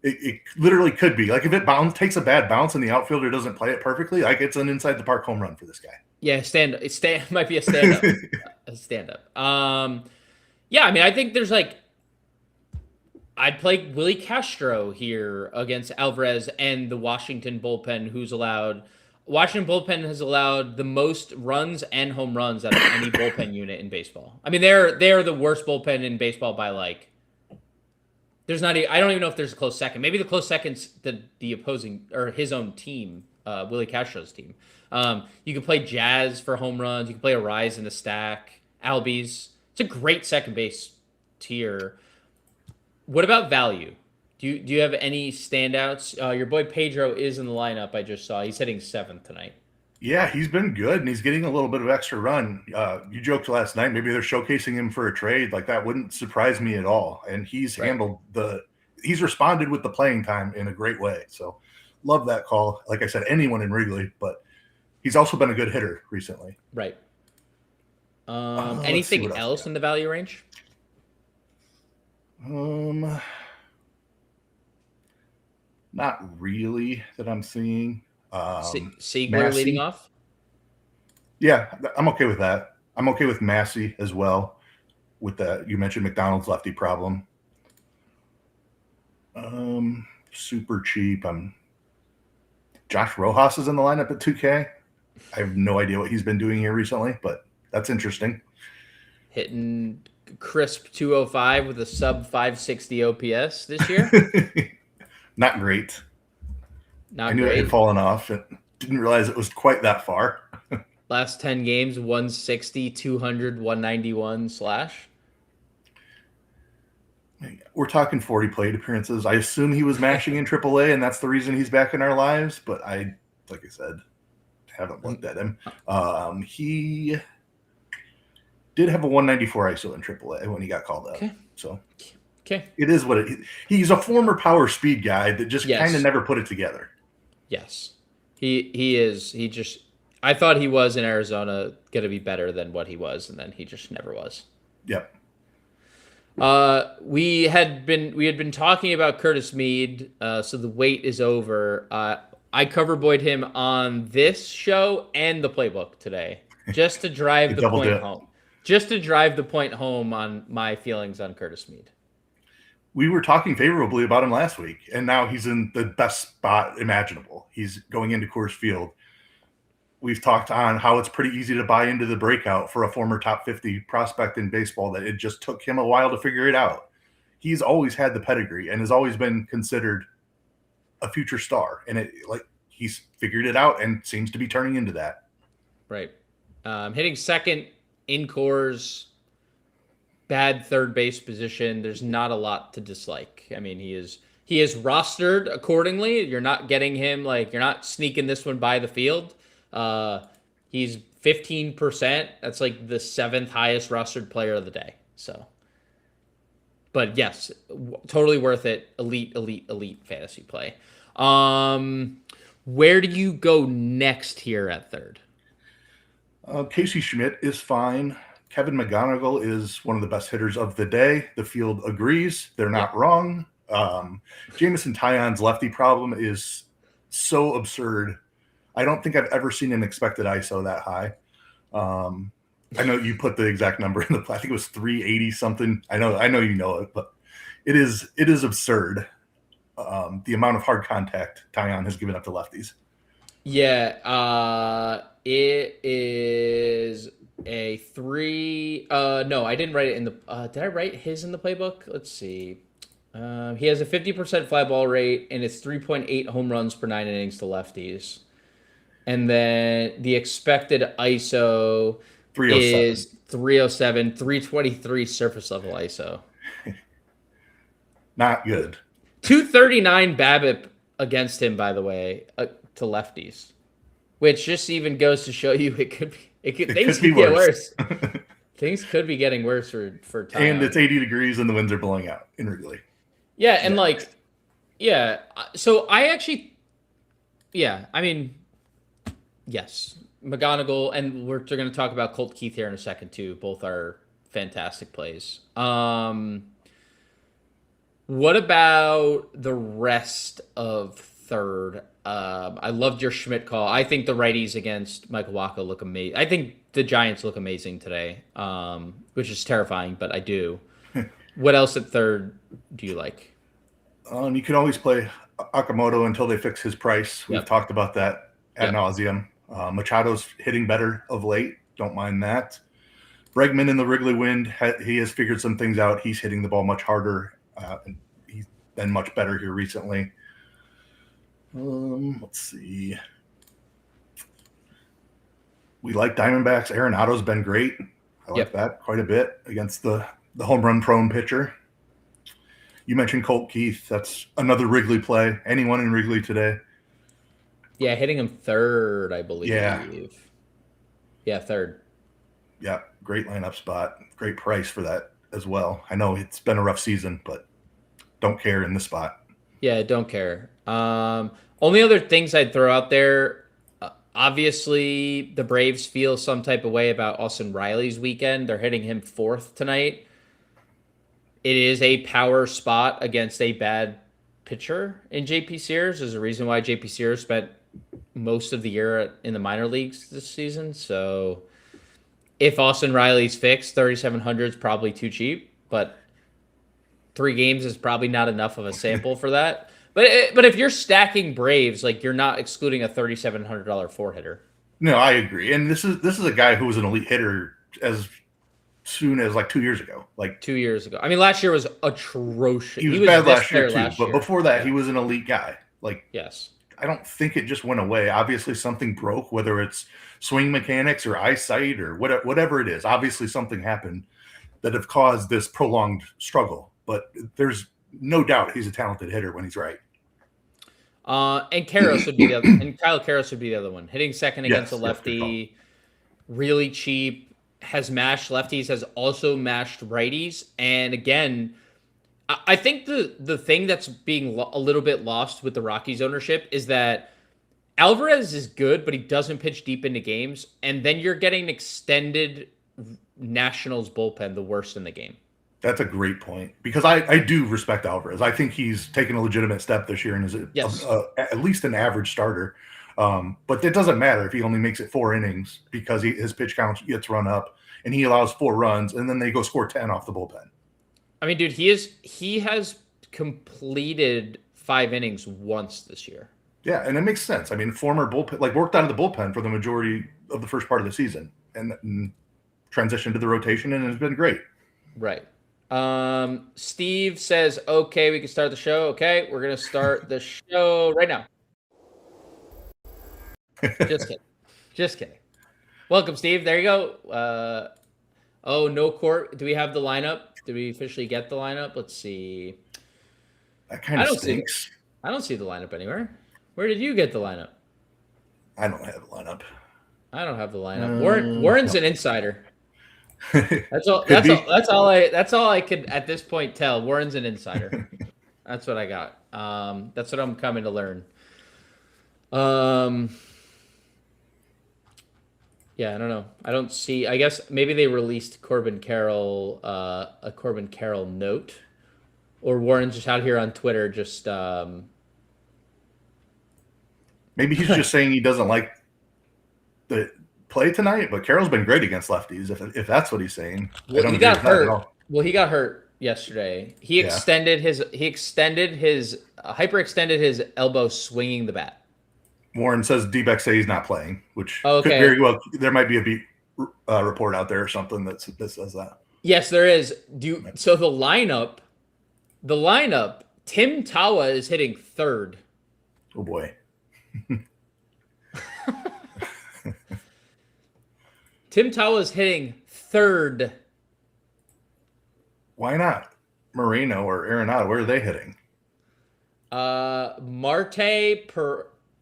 It literally could be. Like if it takes a bad bounce and the outfielder doesn't play it perfectly, like it's an inside the park home run for this guy. Yeah, it might be a stand-up. A stand-up. I mean, I think there's I'd play Willie Castro here against Alvarez and the Washington bullpen, Washington bullpen has allowed the most runs and home runs out of any bullpen unit in baseball. I mean, they're the worst bullpen in baseball by there's not. I don't even know if there's a close second. Maybe the close second's the opposing or his own team, Willie Castro's team. You can play Jazz for home runs. You can play Arise in the stack. Albies. It's a great second base tier. What about value? Do you have any standouts? Your boy Pedro is in the lineup. I just saw he's hitting 7th tonight. Yeah, he's been good, and he's getting a little bit of extra run. You joked last night, maybe they're showcasing him for a trade. Like, that wouldn't surprise me at all. And he's he's responded with the playing time in a great way. So love that call. Like I said, anyone in Wrigley, but he's also been a good hitter recently. Right. Anything else in the value range? Not really that I'm seeing. Siegler leading off? Yeah, I'm okay with that. I'm okay with Massey as well. With that, you mentioned McDonald's lefty problem. Super cheap. Josh Rojas is in the lineup at 2K. I have no idea what he's been doing here recently, but that's interesting. Hitting crisp 205 with a sub 560 OPS this year. Not great. Not I knew great. it had fallen off. And didn't realize it was quite that far. Last 10 games, 160, 200, 191 slash. We're talking 40 plate appearances. I assume he was mashing in AAA, and that's the reason he's back in our lives. But like I said, haven't looked at him. He did have a 194 ISO in AAA when he got called up. Okay. So okay, it is what he's a former power speed guy that just kind of never put it together. Yes, he is. He just, I thought he was in Arizona going to be better than what he was, and then he just never was. Yep. We had been talking about Curtis Mead, so the wait is over. I cover Boyd him on this show and the Playbook today, just to drive the point home. Just to drive the point home on my feelings on Curtis Mead. We were talking favorably about him last week, and now he's in the best spot imaginable. He's going into Coors Field. We've talked on how it's pretty easy to buy into the breakout for a former top 50 prospect in baseball, that it just took him a while to figure it out. He's always had the pedigree and has always been considered a future star. And he's figured it out and seems to be turning into that. Right. Hitting second in Coors, bad third base position. There's not a lot to dislike. I mean, he is rostered accordingly. You're not getting him, you're not sneaking this one by the field. He's 15%. That's like the 7th highest rostered player of the day. So, but yes, totally worth it. Elite fantasy play. Where do you go next here at third? Casey Schmidt is fine. Kevin McGonigal is one of the best hitters of the day. The field agrees. They're not wrong. Jameson Taillon's lefty problem is so absurd. I don't think I've ever seen an expected ISO that high. I know you put the exact number in I think it was 380 something. I know you know it, but it is absurd. The amount of hard contact Taillon has given up to lefties. Yeah, it is a 3. No, I didn't write it in the. Did I write his in the playbook? Let's see. He has a 50% fly ball rate, and it's 3.8 home runs per 9 innings to lefties. And then the expected ISO 307. Is 307, 323 surface level ISO. Not good. 239 BABIP against him, by the way, to lefties, which just even goes to show you things could get worse. Things could be getting worse for Taillon. And it's 80 degrees and the winds are blowing out in Wrigley. Yeah, and so I actually, I mean. Yes, McGonigal, and we're going to talk about Colt Keith here in a second too. Both are fantastic plays. What about the rest of third? I loved your Schmidt call. I think the righties against Michael Wacha look amazing. I think the Giants look amazing today, which is terrifying, but I do. What else at third do you like? You can always play Okamoto until they fix his price. We've talked about that ad nauseum. Machado's hitting better of late. Don't mind that. Bregman in the Wrigley Wind, he has figured some things out. He's hitting the ball much harder. And he's been much better here recently. Let's see. We like Diamondbacks. Arenado's been great. I like that quite a bit against the home run prone pitcher. You mentioned Colt Keith. That's another Wrigley play. Anyone in Wrigley today? Yeah, hitting him third, I believe. Yeah, third. Yeah, great lineup spot. Great price for that as well. I know it's been a rough season, but don't care in this spot. Yeah, don't care. Only other things I'd throw out there, obviously the Braves feel some type of way about Austin Riley's weekend. They're hitting him fourth tonight. it is a power spot against a bad pitcher in JP Sears. There's a reason why JP Sears spent most of the year in the minor leagues this season. So if Austin Riley's fixed, 3,700 is probably too cheap, but 3 games is probably not enough of a sample for that. But if you're stacking Braves, like, you're not excluding a $3,700 four hitter. No, I agree. And this is a guy who was an elite hitter as soon as like 2 years ago. Like 2 years ago. I mean, last year was atrocious. He was bad last year too, but before that, he was an elite guy. Like, yes, I don't think it just went away. Obviously, something broke, whether it's swing mechanics or eyesight or whatever it is. Obviously, something happened that have caused this prolonged struggle. But there's no doubt he's a talented hitter when he's right. And Karros would be the other, and Kyle Karros would be the other one. Hitting second against a lefty, really cheap. Has mashed lefties, has also mashed righties. And again, I think the thing that's being a little bit lost with the Rockies ownership is that Alvarez is good, but he doesn't pitch deep into games. And then you're getting extended Nationals bullpen, the worst in the game. That's a great point, because I do respect Alvarez. I think he's taken a legitimate step this year and is at least an average starter. But it doesn't matter if he only makes it 4 innings, because his pitch count gets run up and he allows 4 runs, and then they go score 10 off the bullpen. I mean, dude, he has completed 5 innings once this year. Yeah, and it makes sense. I mean, former bullpen, like, worked out of the bullpen for the majority of the first part of the season and transitioned to the rotation, and it's been great. Right. Steve says, okay, we can start the show. Okay, we're going to start the show right now. Just kidding. Welcome, Steve. There you go. Oh, no court. Do we have the lineup? Did we officially get the lineup? Let's see. That kind of stinks. I don't see the lineup anywhere. Where did you get the lineup? I don't have the lineup. I don't have the lineup. Warren's an insider. That's all I could at this point tell. Warren's an insider. That's what I got. That's what I'm coming to learn. Yeah, I don't know. I don't see. I guess maybe they released Corbin Carroll, a Corbin Carroll note, or Warren's just out here on Twitter just. Maybe he's just saying he doesn't like the play tonight, but Carroll's been great against lefties. If that's what he's saying, well, he got hurt. Well, he got hurt yesterday. He hyperextended his elbow swinging the bat. Warren says D-Beck say he's not playing, which could very well. There might be a beat report out there or something that says that. Yes, there is. So the lineup, Tim Tawa is hitting third. Oh boy. Tim Tawa is hitting third. Why not Moreno or Arenado? Where are they hitting? Marte,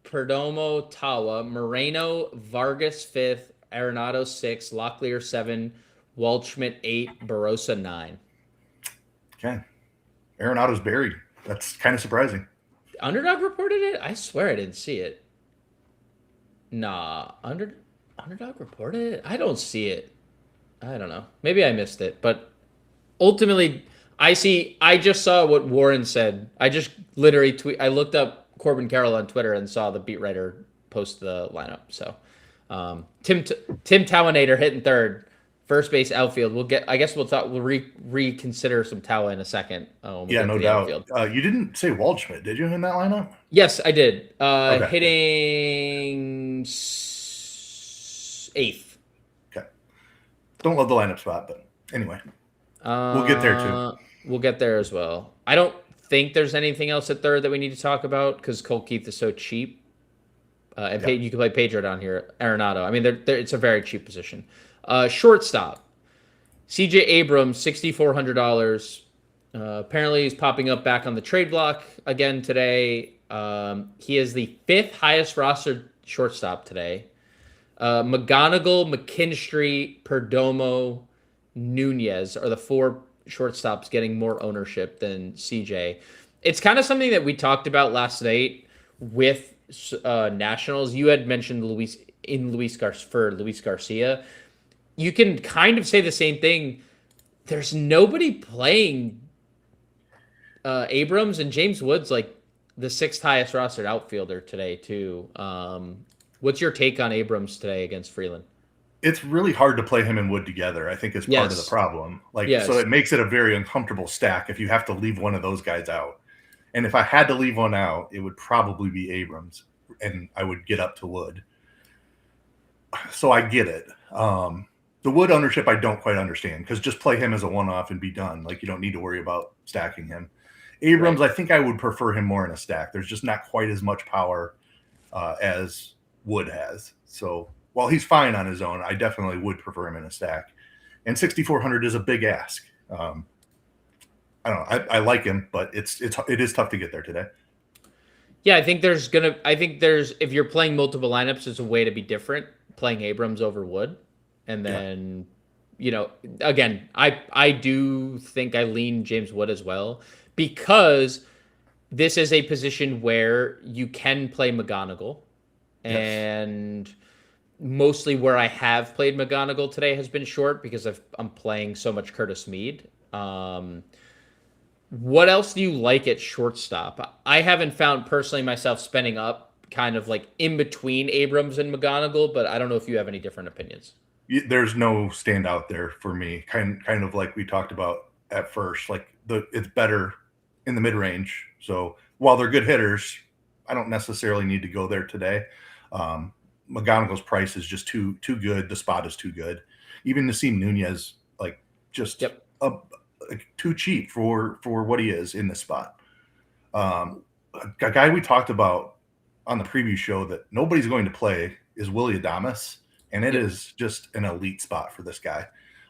Perdomo, Tawa, Moreno, Vargas 5th, Arenado 6th, Locklear 7, Waldschmidt 8, Barossa 9. Okay. Arenado's buried. That's kind of surprising. Underdog reported it? I swear I didn't see it. Nah, Underdog reported it? I don't see it. I don't know. Maybe I missed it, but ultimately I just saw what Warren said. I just literally I looked up Corbin Carroll on Twitter and saw the beat writer post the lineup. So Tim Towanator hitting third, first base, outfield. We'll reconsider some Tawa in a second. Yeah, no doubt. You didn't say Waldschmidt, did you, in that lineup? Yes, I did. Hitting 8th. Okay. Don't love the lineup spot, but anyway, we'll get there too. We'll get there as well. I don't think there's anything else at third that we need to talk about because Colt Keith is so cheap. You can play Pedro down here, Arenado. I mean, it's a very cheap position. Shortstop, C.J. Abrams, $6,400. Apparently, he's popping up back on the trade block again today. He is the 5th highest rostered shortstop today. McGonigal, McKinstry, Perdomo, Nunez are the 4 shortstops getting more ownership than CJ. It's kind of something that we talked about last night with Nationals. You had mentioned Luis Garcia. You can kind of say the same thing. There's nobody playing Abrams, and James Wood's like the 6th highest rostered outfielder today too. What's your take on Abrams today against Freeland? It's really hard to play him and Wood together, I think, is part of the problem. So it makes it a very uncomfortable stack if you have to leave one of those guys out. And if I had to leave one out, it would probably be Abrams, and I would get up to Wood. So I get it. The Wood ownership I don't quite understand, because just play him as a one-off and be done. Like, you don't need to worry about stacking him. Abrams, right. I think I would prefer him more in a stack. There's just not quite as much power as Wood has. So while he's fine on his own, I definitely would prefer him in a stack. And 6,400 is a big ask. I don't know. I like him, but it is tough to get there today. Yeah, I think there's if you're playing multiple lineups, there's a way to be different, playing Abrams over Wood. And then, again, I do think I lean James Wood as well, because this is a position where you can play McGonigal. Yes. And mostly where I have played McGonigal today has been short, because I'm playing so much Curtis Mead. What else do you like at shortstop? I haven't found personally myself spending up kind of like in between Abrams and McGonigal, but I don't know if you have any different opinions. There's no standout there for me. Kind of like we talked about at first. Like it's better in the mid range. So while they're good hitters, I don't necessarily need to go there today. McGonigal's price is just too good. The spot is too good. Even Nasim Nunez, like, just too cheap for what he is in this spot. A guy we talked about on the preview show that nobody's going to play is Willy Adames, and it is just an elite spot for this guy.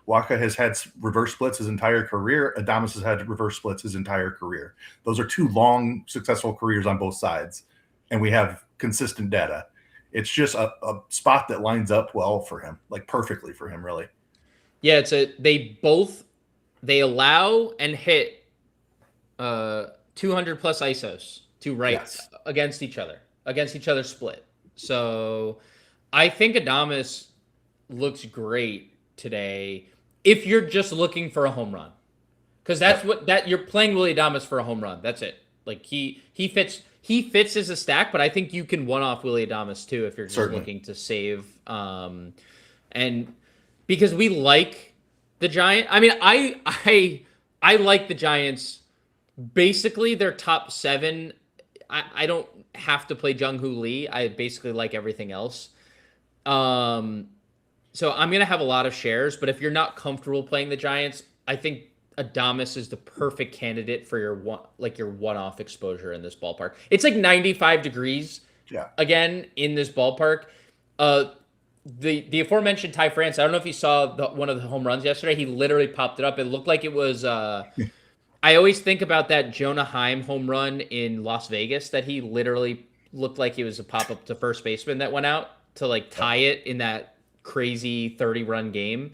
Waka has had reverse splits his entire career. Adames has had reverse splits his entire career. Those are two long, successful careers on both sides, and we have consistent data. It's just a spot that lines up well for him, like perfectly for him, really. Yeah, they allow and hit 200 plus ISOs to right against each other split. So I think Adames looks great today if you're just looking for a home run, because you're playing Willy Adames for a home run. That's it. Like he fits as a stack, but I think you can one-off Willy Adames too if you're just looking to save. And because we like the Giants, I mean, I like the Giants. Basically, their top 7. I don't have to play Jung-Hoo Lee. I basically like everything else. So I'm gonna have a lot of shares, but if you're not comfortable playing the Giants, I think Adames is the perfect candidate for your one-off exposure in this ballpark. It's like 95 degrees again in this ballpark. The aforementioned Ty France, I don't know if you saw one of the home runs yesterday. He literally popped it up. It looked like it was I always think about that Jonah Heim home run in Las Vegas that he literally looked like it was a pop-up to first baseman that went out to like tie it in that crazy 30-run game.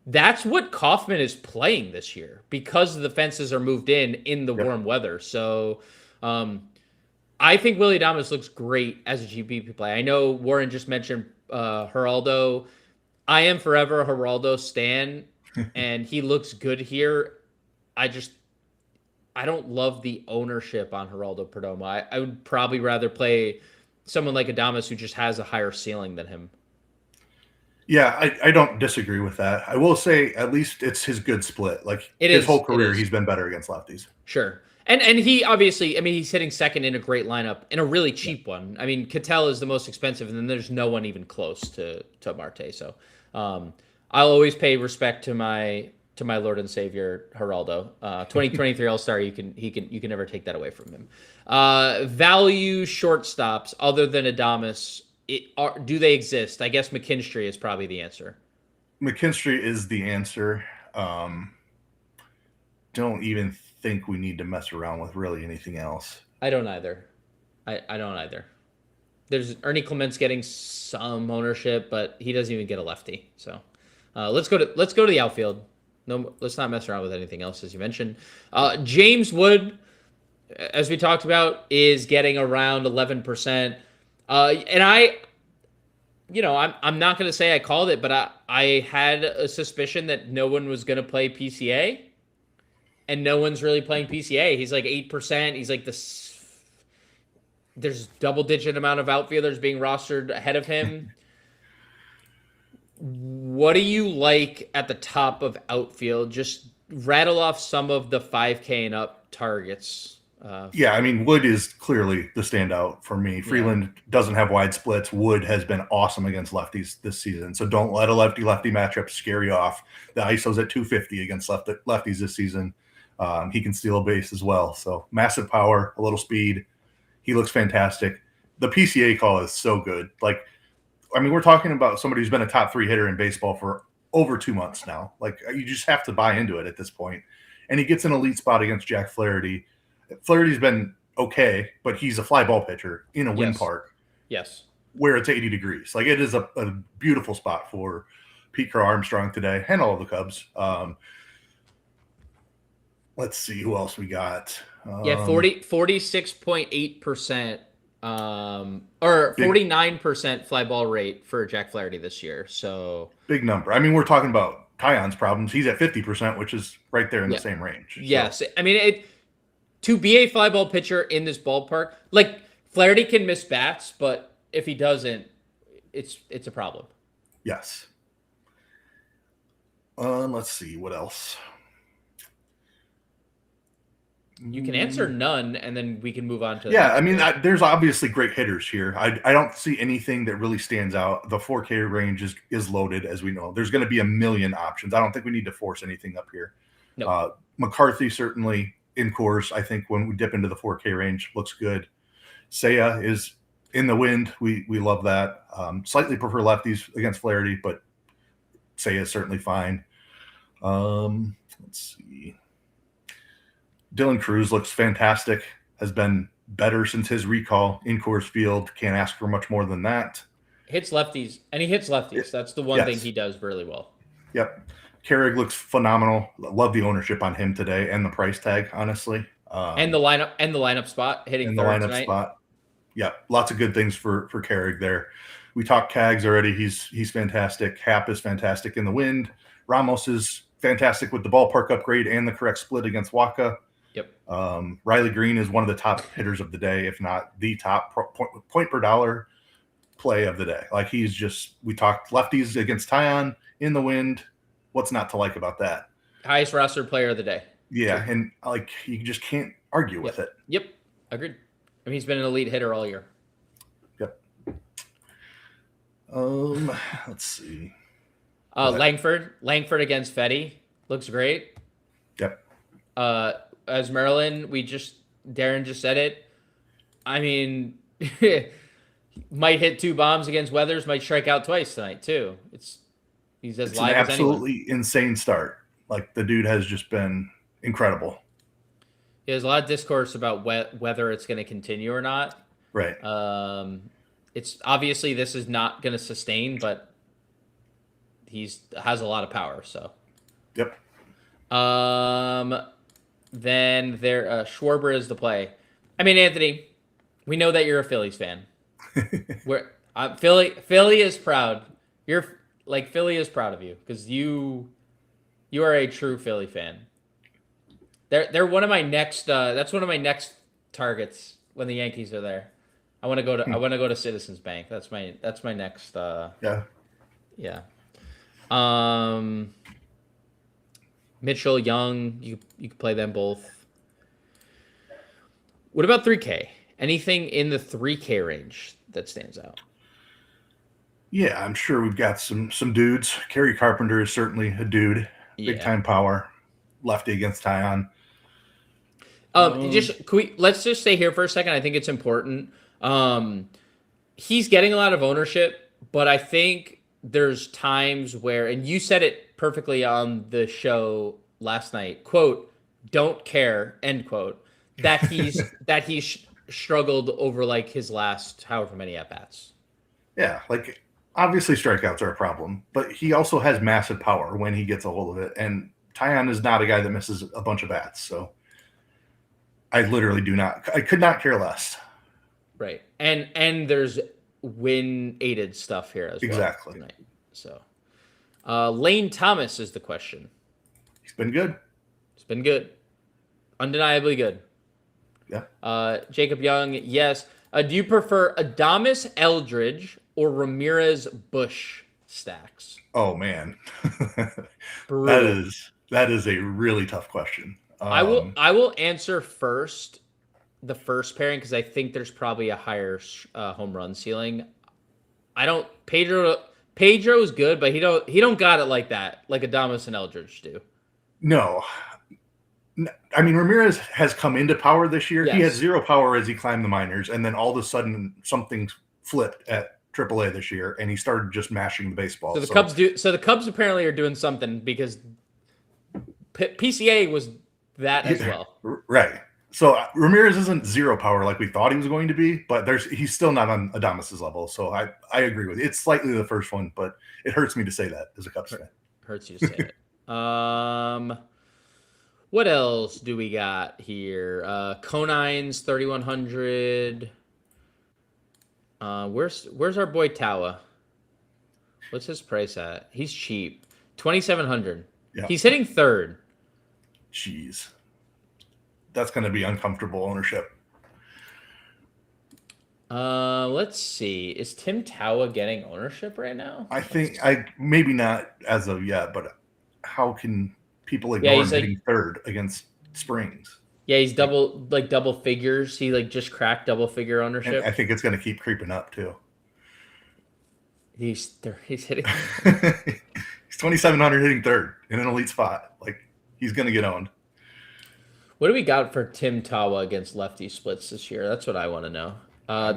That's what Kaufman is playing this year because the fences are moved in the warm weather. So I think Willy Adames looks great as a GPP play. I know Warren just mentioned Geraldo. I am forever a Geraldo stan, and he looks good here. I don't love the ownership on Geraldo Perdomo. I would probably rather play someone like Adames who just has a higher ceiling than him. Yeah, I don't disagree with that. I will say at least it's his good split. Like his whole career, he's been better against lefties. Sure. And he obviously, I mean, he's hitting second in a great lineup, in a really cheap one. I mean, Cattell is the most expensive, and then there's no one even close to Marte. So I'll always pay respect to my Lord and Savior Geraldo. 2023 All-Star, you can never take that away from him. Value shortstops other than Adames, do they exist? I guess McKinstry is probably the answer. McKinstry is the answer. Don't even think we need to mess around with really anything else. I don't either. I don't either. There's Ernie Clement's getting some ownership, but he doesn't even get a lefty. So let's go to the outfield. No, let's not mess around with anything else, as you mentioned. James Wood, as we talked about, is getting around 11%. And I'm not going to say I called it, but I had a suspicion that no one was going to play PCA. and no one's really playing PCA. He's like 8%. He's like there's double-digit amount of outfielders being rostered ahead of him. What do you like at the top of outfield? Just rattle off some of the 5K and up targets. Yeah, I mean, Wood is clearly the standout for me. Freeland doesn't have wide splits. Wood has been awesome against lefties this season. So don't let a lefty-lefty matchup scare you off. The ISO's at 250 against lefties this season. He can steal a base as well. So massive power, a little speed. He looks fantastic. The PCA call is so good. Like, I mean, we're talking about somebody who's been a top 3 hitter in baseball for over 2 months now. Like, you just have to buy into it at this point. And he gets an elite spot against Jack Flaherty. Flaherty's been okay, but he's a fly ball pitcher in a wind park. Yes. Where it's 80 degrees. Like, it is a beautiful spot for Pete Crow Armstrong today and all of the Cubs. Let's see who else we got. 46.8%. Or 49% fly ball rate for Jack Flaherty this year. So big number. I mean, we're talking about Taillon's problems. He's at 50%, which is right there in the same range. Yes. So. I mean, to be a fly ball pitcher in this ballpark, like Flaherty can miss bats, but if he doesn't, it's a problem. Yes. Let's see what else. You can answer none, and then we can move on to. Yeah, I mean, there's obviously great hitters here. I don't see anything that really stands out. The 4K range is loaded, as we know. There's going to be a million options. I don't think we need to force anything up here. No. McCarthy certainly in course. I think when we dip into the 4K range, looks good. Seiya is in the wind. We love that. Slightly prefer lefties against Flaherty, but Seiya is certainly fine. Let's see. Dylan Cruz looks fantastic, has been better since his recall in Coors Field. Can't ask for much more than that. Hits lefties, and he hits lefties. That's the one thing he does really well. Yep. Carrig looks phenomenal. Love the ownership on him today and the price tag, honestly. And the lineup spot, hitting third tonight. Spot. Yeah, lots of good things for Carrig there. We talked Cags already. He's fantastic. Happ is fantastic in the wind. Ramos is fantastic with the ballpark upgrade and the correct split against Waka. Yep. Riley Green is one of the top hitters of the day, if not the top point per dollar play of the day. Like, he's just, we talked lefties against Taillon in the wind. What's not to like about that? Highest roster player of the day. Yeah. And like, you just can't argue with it. Yep. Agreed. I mean, he's been an elite hitter all year. Yep. Let's see. Langford against Fetty looks great. Yep. As Maryland, Darren just said it. I mean, might hit 2 bombs against Weathers, might strike out twice tonight too. He's as live as anyone. Absolutely insane start. Like, the dude has just been incredible. There's a lot of discourse about whether it's going to continue or not. Right. It's obviously this is not going to sustain, but has a lot of power. So. Yep. Then Schwarber is the play. I mean, Anthony, we know that you're a Phillies fan. Philly is proud. Philly is proud of you because you are a true Philly fan. They're one of my next. That's one of my next targets when the Yankees are there. I want to go to Citizens Bank. That's my next. Yeah. Mitchell, Young, you could play them both. What about 3K? Anything in the 3K range that stands out? Yeah, I'm sure we've got some dudes. Kerry Carpenter is certainly a dude. Big time power. Lefty against Taillon. Let's just stay here for a second. I think it's important. He's getting a lot of ownership, but I think there's times where, and you said it perfectly on the show last night, quote, "Don't care," end quote, that he's struggled over like his last however many at-bats. Yeah, like, obviously strikeouts are a problem, but he also has massive power when he gets a hold of it. And Taillon is not a guy that misses a bunch of bats. So I could not care less. Right. And there's win-aided stuff here as well. Exactly. Tonight. So Lane Thomas is the question. He's been good. It's been good. Undeniably good. Yeah. Jacob Young, yes. Do you prefer Adames Eldridge or Ramirez Bush stacks? Oh man, Brutal. that is a really tough question. I will answer first the first pairing because I think there's probably a higher home run ceiling. I don't Pedro is good, but he don't got it like that, like Adames and Eldridge do. No, I mean Ramirez has come into power this year. Yes. He had zero power as he climbed the minors, and then all of a sudden something flipped at AAA this year, and he started just mashing the baseball. So the Cubs do. So the Cubs apparently are doing something because PCA was that as well. Right. So Ramirez isn't zero power like we thought he was going to be, but he's still not on Adames's level. So I agree with you. It's slightly the first one, but it hurts me to say that as a Cubs fan. Hurts you to say it. What else do we got here? Conines 3100. Where's our boy Tawa? What's his price at? He's cheap. 2700. Yeah. He's hitting third. Jeez. That's going to be uncomfortable ownership. Let's see. Is Tim Tawa getting ownership right now? I think maybe not as of yet, but how can people ignore him hitting third against Springs? Yeah, he's double figures. He just cracked double figure ownership. And I think it's going to keep creeping up too. He's hitting. He's 2,700 hitting third in an elite spot. He's going to get owned. What do we got for Tim Tawa against lefty splits this year? That's what I want to know.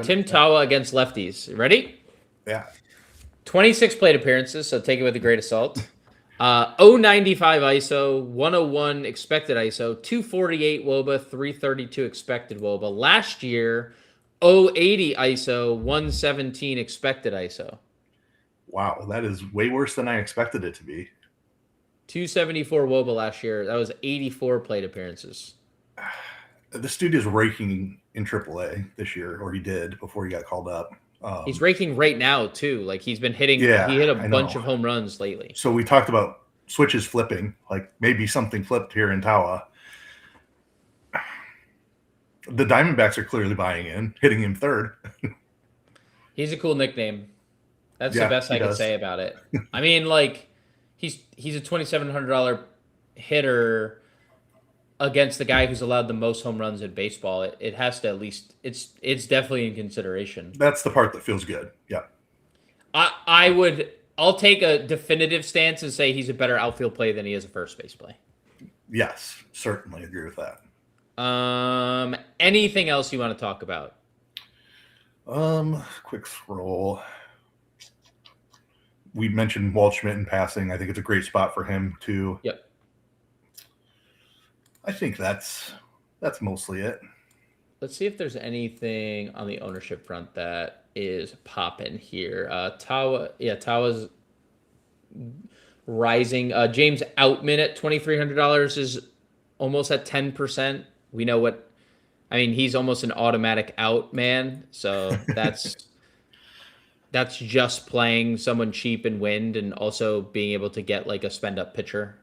Tim Tawa against lefties. Ready? Yeah. 26 plate appearances, so take it with a great assault. 095 ISO, 101 expected ISO, 248 WOBA, 332 expected WOBA. Last year, 080 ISO, 117 expected ISO. Wow, that is way worse than I expected it to be. 274 WOBA last year. That was 84 plate appearances. This dude is raking in AAA this year, or he did before he got called up. He's raking right now too. He's been hitting. Yeah, he hit a bunch of home runs lately. So we talked about switches flipping. Maybe something flipped here in Tawa. The Diamondbacks are clearly buying in, hitting him third. He's a cool nickname. That's the best I can say about it. I mean, he's a $2,700 hitter against the guy who's allowed the most home runs in baseball. It has to at least it's definitely in consideration. That's the part that feels good. Yeah. I'll take a definitive stance and say he's a better outfield play than he is a first base play. Yes, certainly agree with that. Anything else you want to talk about? Quick scroll. We mentioned Waldschmidt in passing. I think it's a great spot for him too. Yep. I think that's mostly it. Let's see if there's anything on the ownership front that is popping here. Tawa's rising. James Outman at $2,300 is almost at 10%. We know what I mean. He's almost an automatic out man. So that's just playing someone cheap and wind, and also being able to get a spend up pitcher.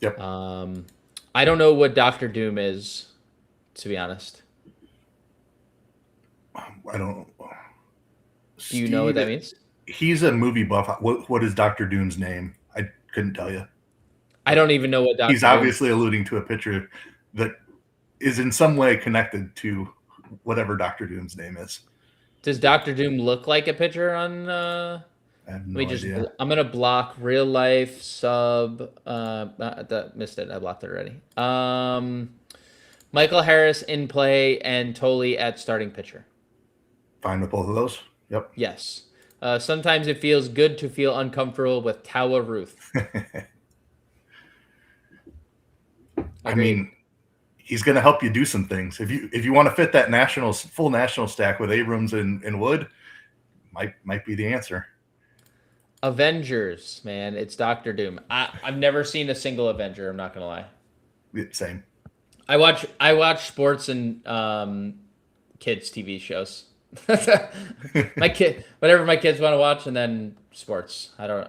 Yep. I don't know what Dr. Doom is, to be honest. I don't. Do you know what that means? He's a movie buff. What is Dr. Doom's name? I couldn't tell you. I don't even know what Dr. He's obviously alluding to a pitcher that is in some way connected to whatever Dr. Doom's name is. Does Dr. Doom look like a pitcher on? I have no idea. I'm gonna block real life sub. Missed it. I blocked it already. Michael Harris in play and Tolley at starting pitcher. Fine with both of those. Yep. Yes. Sometimes it feels good to feel uncomfortable with Tawa Ruth. I mean, he's going to help you do some things. If you want to fit that full national stack with Abrams and Wood, might be the answer. Avengers, man, it's Dr. Doom. I've never seen a single Avenger. I'm not gonna lie. Same. I watch sports and kids TV shows. Whatever my kids want to watch, and then sports. I'm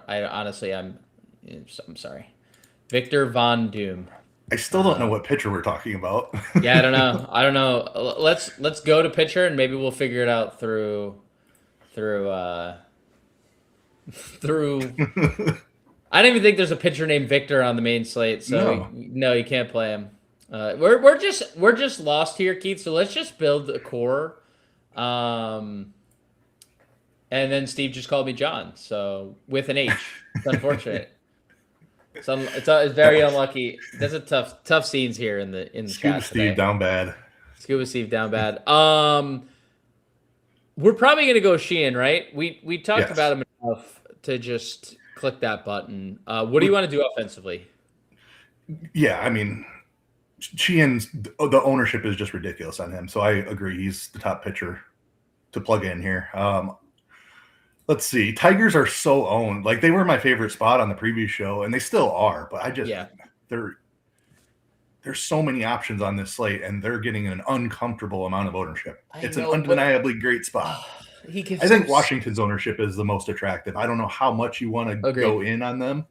sorry. Victor Von Doom. I still don't know what pitcher we're talking about. Yeah, I don't know. I don't know. Let's go to pitcher and maybe we'll figure it out through through. I don't even think there's a pitcher named Victor on the main slate, so no, you can't play him. We're just lost here, Keith. So let's just build a core. And then Steve just called me John, so with an H. It's unfortunate. It's very unlucky. There's a tough scenes here in the Scuba chat Steve today. down bad. Scuba Steve down bad. We're probably gonna go Sheehan, right? We talked about him enough to just click that button. What do you want to do offensively? Yeah, I mean, Sheehan's the ownership is just ridiculous on him. So I agree, he's the top pitcher to plug in here. Let's see. Tigers are so owned. Like, they were my favorite spot on the previous show, and they still are. But there's so many options on this slate, and they're getting an uncomfortable amount of ownership. It's an undeniably great spot. I think Washington's ownership is the most attractive. I don't know how much you want to go in on them,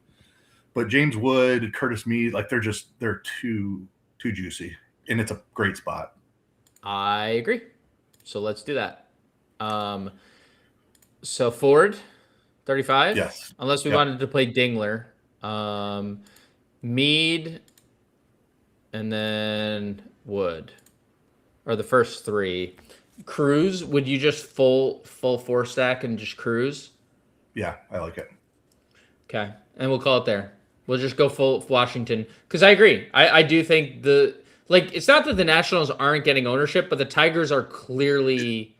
but James Wood, Curtis Mead, like they're too juicy, and it's a great spot. I agree. So let's do that. So Ford, 35? Yes. Unless we wanted to play Dingler. Mead, and then Wood. Or the first three. Cruz, would you just full 4 stack and just cruise? Yeah, I like it. Okay. And we'll call it there. We'll just go full Washington. Because I agree. I do think it's not that the Nationals aren't getting ownership, but the Tigers are clearly...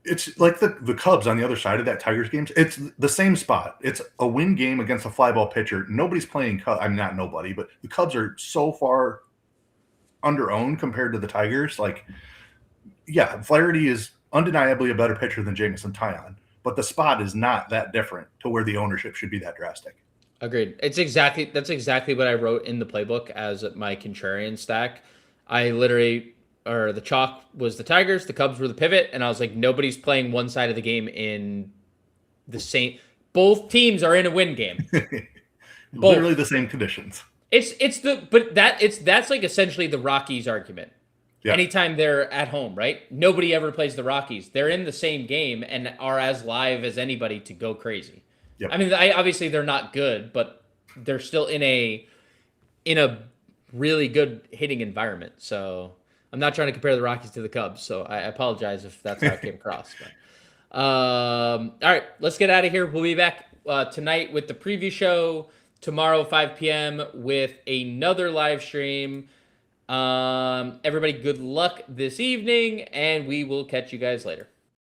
It's like the Cubs on the other side of that Tigers games. It's the same spot. It's a win game against a fly ball pitcher. Nobody's playing Cubs. I'm not nobody, but the Cubs are so far under-owned compared to the Tigers. Like, yeah, Flaherty is undeniably a better pitcher than Jameson Taillon, but the spot is not that different to where the ownership should be that drastic. Agreed. That's exactly what I wrote in the playbook as my contrarian stack. The chalk was the Tigers, the Cubs were the pivot, and I was like, nobody's playing one side of the game in the same. Both teams are in a win game. Literally the same conditions. That's like essentially the Rockies argument. Yeah. Anytime they're at home, right? Nobody ever plays the Rockies. They're in the same game and are as live as anybody to go crazy. Yep. I mean, obviously they're not good, but they're still in a really good hitting environment. So I'm not trying to compare the Rockies to the Cubs, so I apologize if that's how it came across. But, all right, let's get out of here. We'll be back tonight with the preview show. Tomorrow, 5 p.m. with another live stream. Everybody, good luck this evening, and we will catch you guys later.